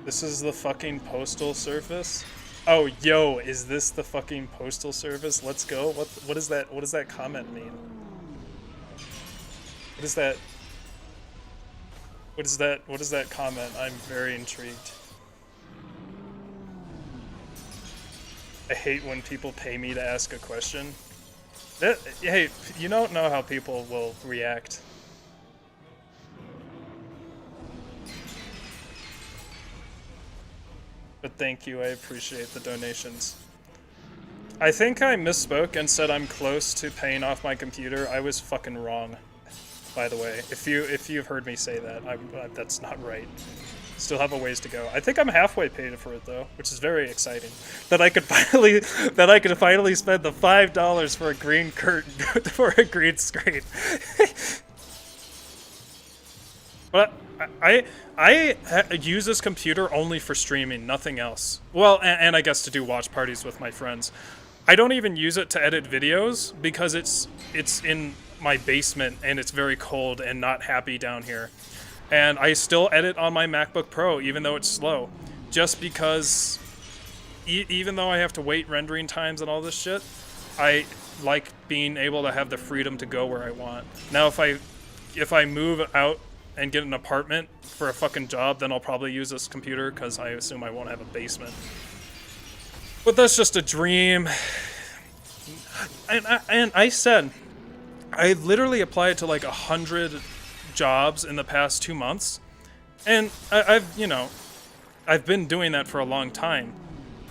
This is the fucking postal service? Oh, yo, is this the fucking postal service? Let's go. What is that? What does that comment mean? What is that? What is that? What is that comment? I'm very intrigued. I hate when people pay me to ask a question. Hey, you don't know how people will react. But thank you, I appreciate the donations. I think I misspoke and said I'm close to paying off my computer. I was fucking wrong, by the way. If you've heard me say that, that's not right. Still have a ways to go. I think I'm halfway paid for it though, which is very exciting. That I could finally spend the $5 for a green curtain for a green screen. But I use this computer only for streaming, nothing else. Well, and I guess to do watch parties with my friends. I don't even use it to edit videos because it's in my basement and it's very cold and not happy down here. And I still edit on my MacBook Pro even though it's slow. Just because even though I have to wait rendering times and all this shit, I like being able to have the freedom to go where I want. Now if I move out and get an apartment for a fucking job, then I'll probably use this computer because I assume I won't have a basement. But that's just a dream. And I said, I literally applied to like 100 jobs in the past 2 months, and I've been doing that for a long time.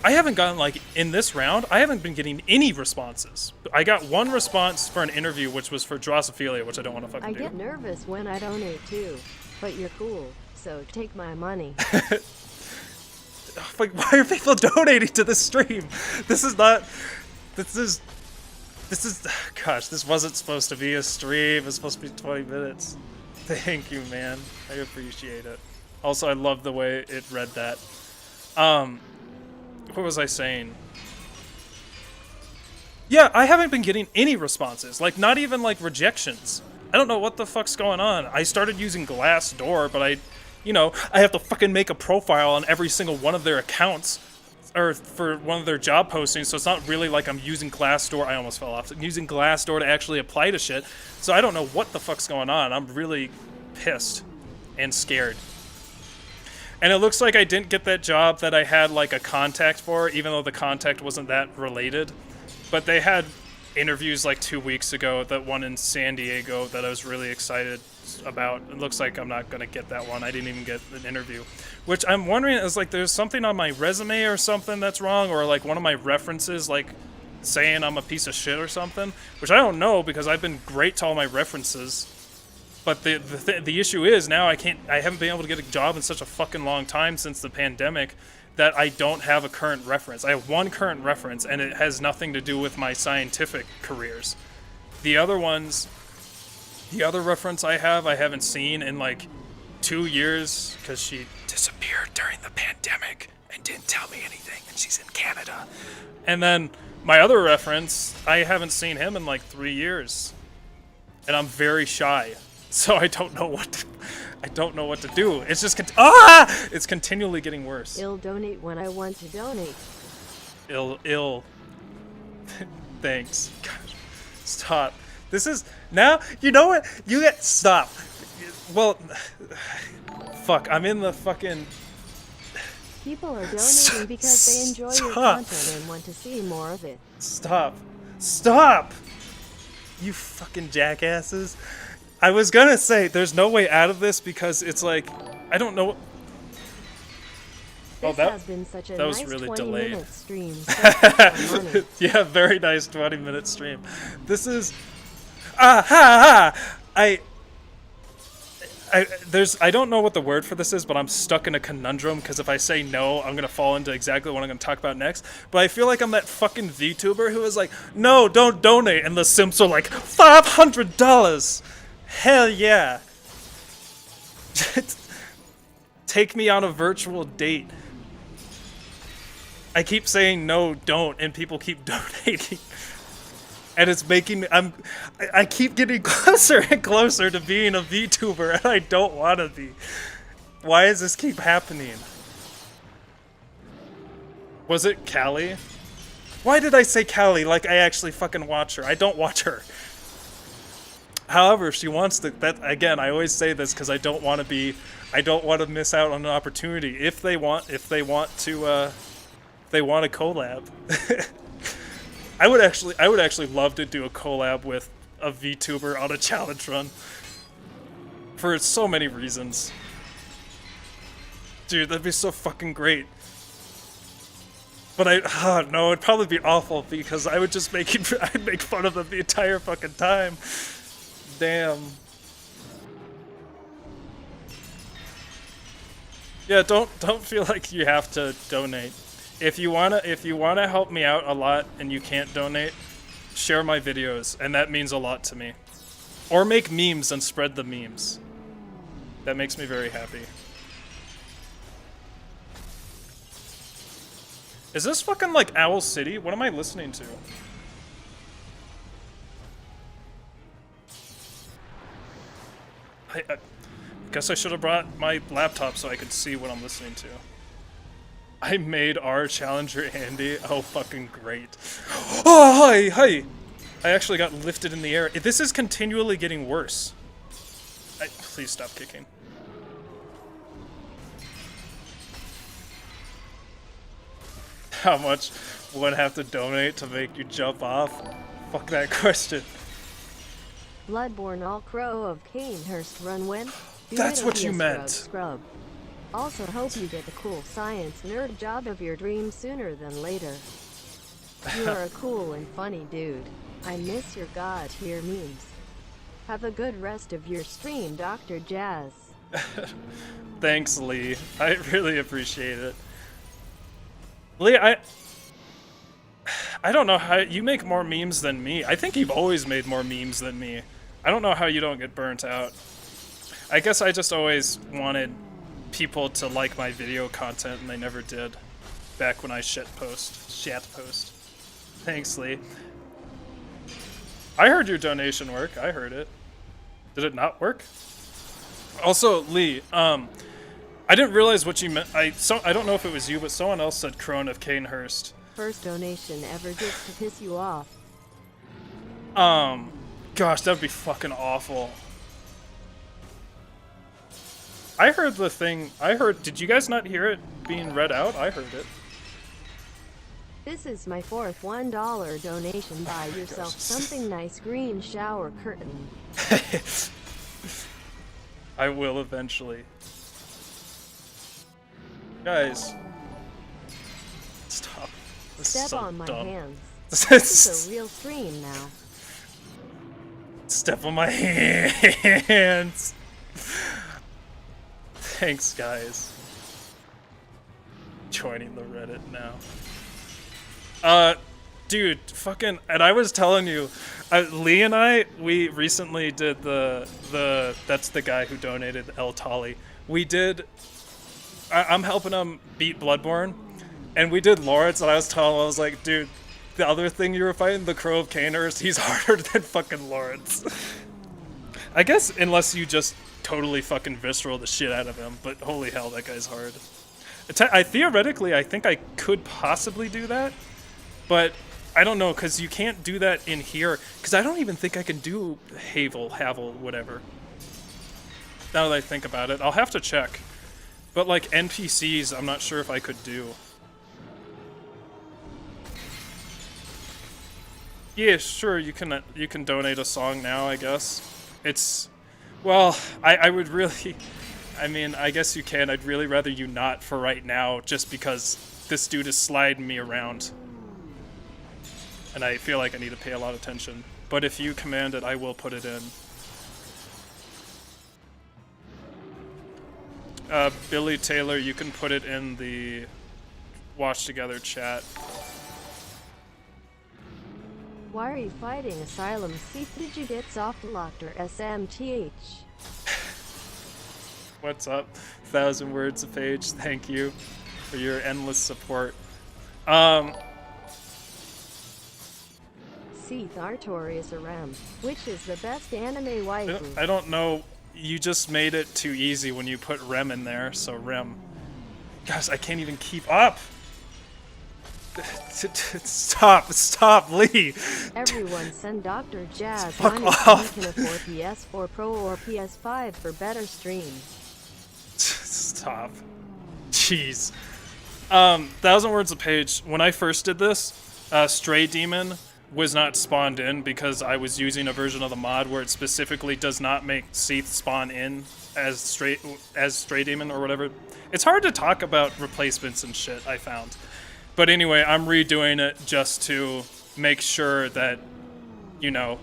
I haven't gotten, like, in this round, I haven't been getting any responses. I got one response for an interview, which was for Drosophila, which I don't want to fucking I do. get nervous when I donate too, but you're cool, so take my money. Like, why are people donating to this stream? This is not. This is. Gosh, this wasn't supposed to be a stream. It's supposed to be 20 minutes. Thank you, man. I appreciate it. Also, I love the way it read that. What was I saying? Yeah, I haven't been getting any responses. Like, not even, like, rejections. I don't know what the fuck's going on. I started using Glassdoor, but I have to fucking make a profile on every single one of their accounts, or for one of their job postings, so it's not really like I'm using Glassdoor. I almost fell off. I'm using Glassdoor to actually apply to shit, so I don't know what the fuck's going on. I'm really pissed and scared. And it looks like I didn't get that job that I had, like, a contact for, even though the contact wasn't that related. But they had interviews, like, 2 weeks ago, that one in San Diego that I was really excited about. It looks like I'm not going to get that one. I didn't even get an interview. Which I'm wondering is, like, there's something on my resume or something that's wrong, or, like, one of my references, like, saying I'm a piece of shit or something. Which I don't know, because I've been great to all my references. But the issue is now I haven't been able to get a job in such a fucking long time since the pandemic that I don't have a current reference. I have one current reference, and it has nothing to do with my scientific careers. The other reference I haven't seen in like 2 years because she disappeared during the pandemic and didn't tell me anything, and she's in Canada. And then my other reference, I haven't seen him in like 3 years, and I'm very shy. So I don't know what to do. It's just it's continually getting worse. I'll donate when I want to donate. Ill. Thanks. Gosh. Stop. This is now. You know what? You get stop. Well, fuck. I'm in the fucking. People are donating because they enjoy your content and want to see more of it. Stop. You fucking jackasses. I was gonna say, there's no way out of this because it's like, I don't know. This has been such a was nice really 20-minute delayed. stream. Yeah, very nice 20-minute stream. This is, I don't know what the word for this is, but I'm stuck in a conundrum because if I say no, I'm gonna fall into exactly what I'm gonna talk about next. But I feel like I'm that fucking VTuber who is like, no, don't donate, and the simps are like, $500. Hell yeah. Take me on a virtual date. I keep saying no, don't, and people keep donating. And it's making me, I keep getting closer and closer to being a VTuber, and I don't want to be. Why does this keep happening? Was it Callie? Why did I say Callie like I actually fucking watch her? I don't watch her. However, she wants to. That again, I always say this because I don't want to miss out on an opportunity. If they want to collab, I would actually love to do a collab with a VTuber on a challenge run. For so many reasons, dude, that'd be so fucking great. But no, it'd probably be awful because I would just I'd make fun of them the entire fucking time. Damn. Yeah, don't feel like you have to donate. If you wanna help me out a lot and you can't donate, share my videos, and that means a lot to me. Or make memes and spread the memes. That makes me very happy. Is this fucking like Owl City? What am I listening to? I guess I should have brought my laptop so I could see what I'm listening to. I made our challenger Andy. Oh, fucking great. Oh, hi! I actually got lifted in the air. This is continually getting worse. Please stop kicking. How much would have to donate to make you jump off? Fuck that question. Bloodborne all crow of Canehurst run when? That's what you meant. Scrub. Also hope you get the cool science nerd job of your dreams sooner than later. You are a cool and funny dude. I miss your god tier memes. Have a good rest of your stream, Dr. Jazz. Thanks, Lee. I really appreciate it. Lee, I don't know how you make more memes than me. I think you've always made more memes than me. I don't know how you don't get burnt out. I guess I just always wanted people to like my video content and they never did. Back when I shat post. Thanks, Lee. I heard your donation work. I heard it. Did it not work? Also, Lee, I didn't realize what you meant. I don't know if it was you, but someone else said Crone of Canehurst. First donation ever just to piss you off. Gosh, that'd be fucking awful. I heard the thing. Did you guys not hear it being read out? I heard it. This is my fourth $1 donation. Buy yourself something nice. Green shower curtain. I will eventually. Guys. Stop. This is Step so on my dumb. hands. This is a real stream now. Step on my hands. Thanks, guys. Joining the Reddit now. Dude, fucking, and I was telling you, Lee and we recently did that's the guy who donated El Tali. We did, I'm helping him beat Bloodborne, and we did Lawrence, and I was telling him, I was like, dude, the other thing you were fighting, the Crow of Canehurst, he's harder than fucking Lawrence. I guess, unless you just totally fucking visceral the shit out of him, but holy hell, that guy's hard. Theoretically, I think I could possibly do that, but I don't know, because you can't do that in here, because I don't even think I can do Havel, whatever. Now that I think about it, I'll have to check. But like NPCs, I'm not sure if I could do. Yeah, sure, you can donate a song now, I guess. It's, well, I would really, I mean, I guess you can. I'd really rather you not for right now, just because this dude is sliding me around. And I feel like I need to pay a lot of attention. But if you command it, I will put it in. Billy Taylor, you can put it in the Watch Together chat. Why are you fighting Asylum? Seath, did you get soft locked or SMTH? What's up? 1,000 words a page. Thank you for your endless support. Seath Artorius Aram, which is the best anime waifu? I don't know. You just made it too easy when you put Rem in there, so Rem. Gosh, I can't even keep up. Stop, Lee. Everyone send Dr. Jazz Fuck money off. so he can afford PS4 Pro or PS5 for better streams. Stop. Jeez. 1,000 words a page. When I first did this, Stray Demon was not spawned in because I was using a version of the mod where it specifically does not make Seath spawn in as Stray Demon or whatever. It's hard to talk about replacements and shit, I found. But anyway, I'm redoing it just to make sure that, you know,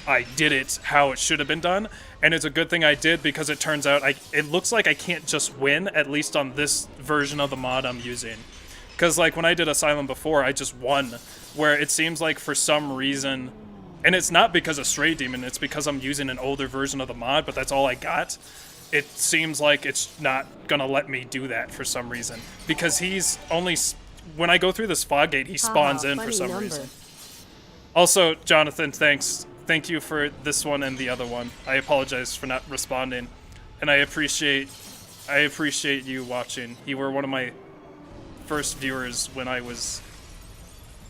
I did it how it should have been done. And it's a good thing I did because it turns out it looks like I can't just win, at least on this version of the mod I'm using. Because like when I did Asylum before, I just won. Where it seems like for some reason, and it's not because of Stray Demon, it's because I'm using an older version of the mod, but that's all I got. It seems like it's not gonna let me do that for some reason. Because he's only, when I go through this fog gate, he spawns in for some reason. Also, Jonathan, thanks. Thank you for this one and the other one. I apologize for not responding. And I appreciate you watching. You were one of my first viewers when I was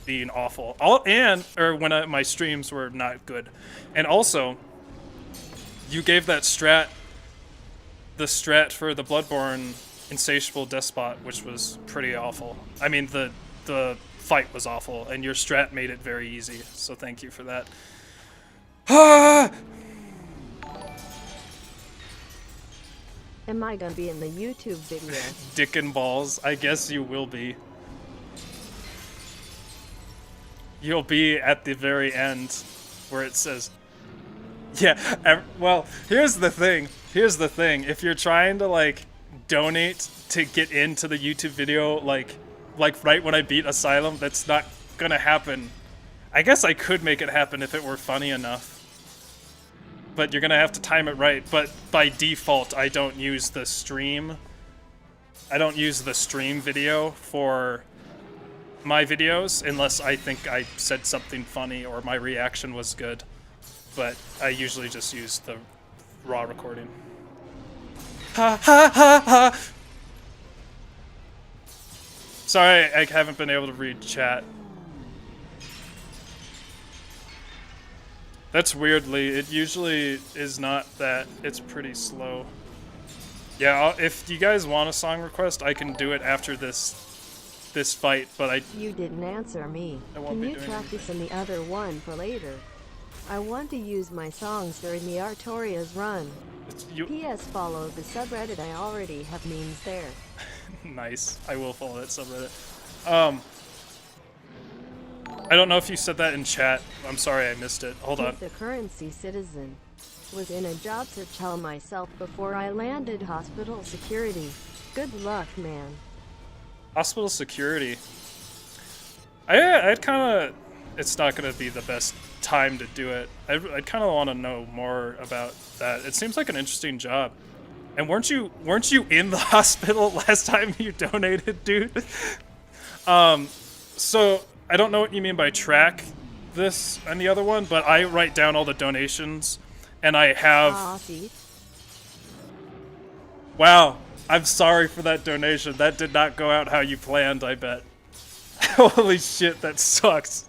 being awful. When my streams were not good. And also, you gave that the strat for the Bloodborne Insatiable Despot, which was pretty awful. I mean, the fight was awful, and your strat made it very easy, so thank you for that. Am I gonna be in the YouTube video? Dick and balls. I guess you will be. You'll be at the very end where it says, yeah, well, here's the thing. Here's the thing. If you're trying to, like, donate to get into the YouTube video, like right when I beat Asylum, that's not gonna happen. I guess I could make it happen if it were funny enough. But you're gonna have to time it right. But by default, I don't use the stream. I don't use the stream video for my videos unless I think I said something funny or my reaction was good. But I usually just use the raw recording. Ha ha ha ha! Sorry, I haven't been able to read chat. That's weirdly, it usually is not that. It's pretty slow. Yeah, if you guys want a song request, I can do it after this fight, but You didn't answer me. I won't Can be you doing practice in the other one for later? I want to use my songs during the Artorias run. P.S. Follow the subreddit. I already have memes there. Nice. I will follow that subreddit. I don't know if you said that in chat. I'm sorry I missed it. Hold on. The currency citizen was in a job search hell myself before I landed hospital security. Good luck, man. Hospital security. I'd kind of... It's not going to be the best time to do it. I'd kind of want to know more about that. It seems like an interesting job. And weren't you in the hospital last time you donated, dude? So I don't know what you mean by track this and the other one, but I write down all the donations, and I have... Wow, I'm sorry for that donation. That did not go out how you planned, I bet. Holy shit, that sucks.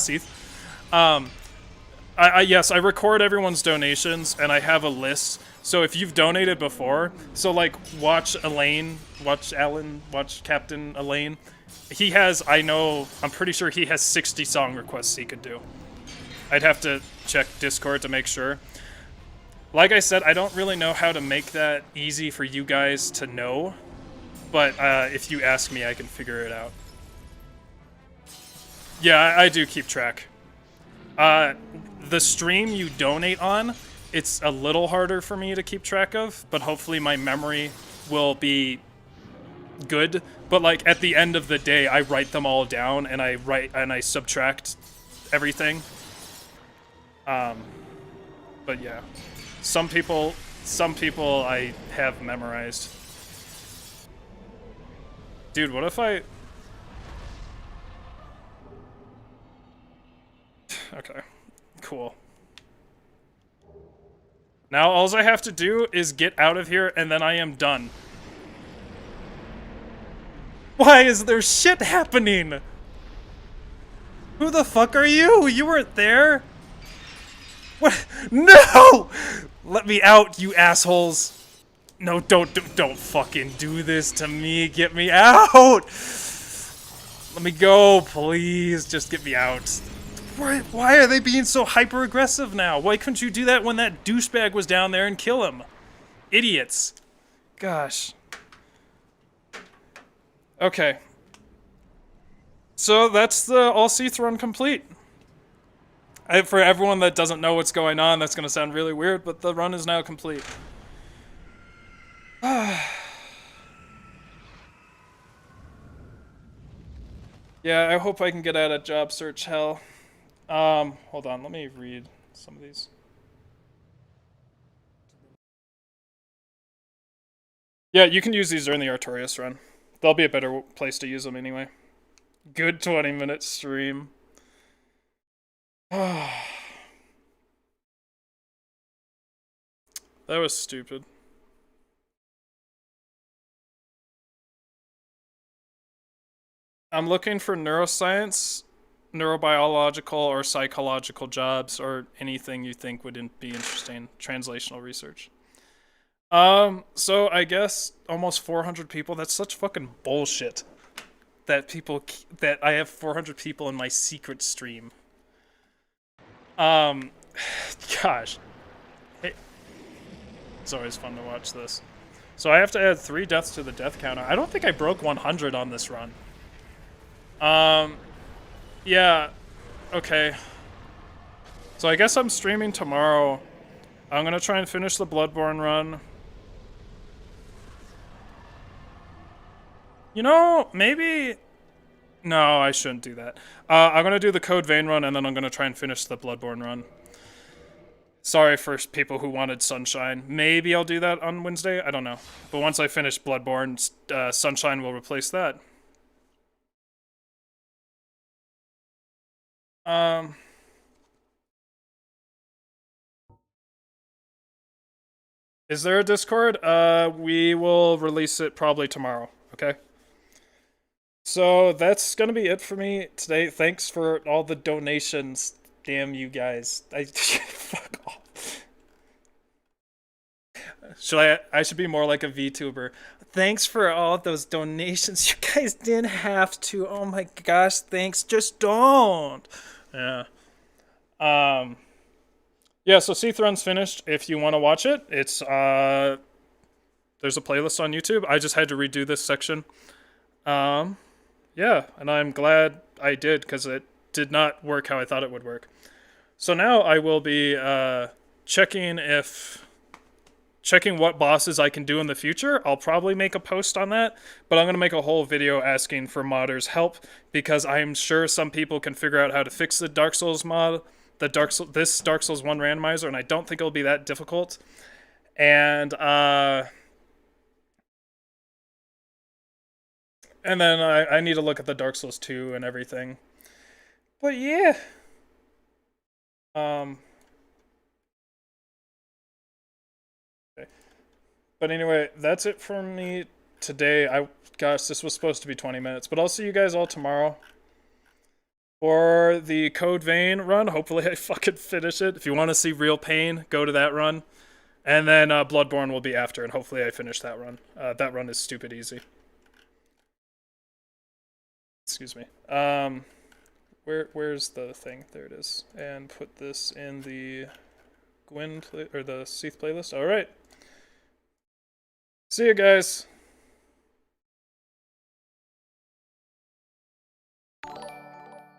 Seath. Yes, I record everyone's donations, and I have a list. So if you've donated before, so like watch Elaine, watch Alan, watch Captain Elaine. He has, I'm pretty sure he has 60 song requests he could do. I'd have to check Discord to make sure. Like I said, I don't really know how to make that easy for you guys to know, but if you ask me, I can figure it out. Yeah, I do keep track. The stream you donate on, it's a little harder for me to keep track of, but hopefully my memory will be good. But like at the end of the day, I write them all down and I subtract everything. But yeah, some people I have memorized. Dude, what if I... Okay, cool. Now all I have to do is get out of here and then I am done. Why is there shit happening? Who the fuck are you? You weren't there. What? No! Let me out, you assholes. No, don't fucking do this to me. Get me out. Let me go, please. Just get me out. Why are they being so hyper-aggressive now? Why couldn't you do that when that douchebag was down there and kill him? Idiots. Gosh. Okay. So that's the all Seath run complete. For everyone that doesn't know what's going on, that's going to sound really weird, but the run is now complete. Yeah, I hope I can get out of job search hell. Hold on, let me read some of these. Yeah, you can use these during the Artorias run. There'll be a better place to use them anyway. Good 20-minute stream. That was stupid. I'm looking for neuroscience, neurobiological, or psychological jobs, or anything you think would be interesting. Translational research. So I guess almost 400 people. That's such fucking bullshit. That I have 400 people in my secret stream. Gosh. Hey, It's always fun to watch this. So I have to add 3 deaths to the death counter. I don't think I broke 100 on this run. Yeah, okay. So I guess I'm streaming tomorrow. I'm gonna try and finish the Bloodborne run. You know, maybe... No, I shouldn't do that. I'm gonna do the Code Vein run, and then I'm gonna try and finish the Bloodborne run. Sorry for people who wanted Sunshine. Maybe I'll do that on Wednesday, I don't know. But once I finish Bloodborne, Sunshine will replace that. Is there a Discord? We will release it probably tomorrow, okay? So that's gonna be it for me today. Thanks for all the donations. Damn you guys. Fuck off. I should be more like a VTuber. Thanks for all those donations. You guys didn't have to. Oh my gosh, thanks. Just don't. Yeah. Yeah, so Seath Run's finished. If you want to watch it, it's there's a playlist on YouTube. I just had to redo this section. Yeah, and I'm glad I did because it did not work how I thought it would work. So now I will be checking what bosses I can do in the future. I'll probably make a post on that, but I'm going to make a whole video asking for modders' help because I'm sure some people can figure out how to fix the Dark Souls mod, this Dark Souls 1 randomizer, and I don't think it'll be that difficult. And then I need to look at the Dark Souls 2 and everything. But yeah. Okay. But anyway, that's it for me today. Gosh, this was supposed to be 20 minutes, but I'll see you guys all tomorrow for the Code Vein run. Hopefully I fucking finish it. If you want to see real pain, go to that run. And then Bloodborne will be after, and hopefully I finish that run. That run is stupid easy. Excuse me. Where's the thing? There it is. And put this in the the Seath playlist. All right. See you guys.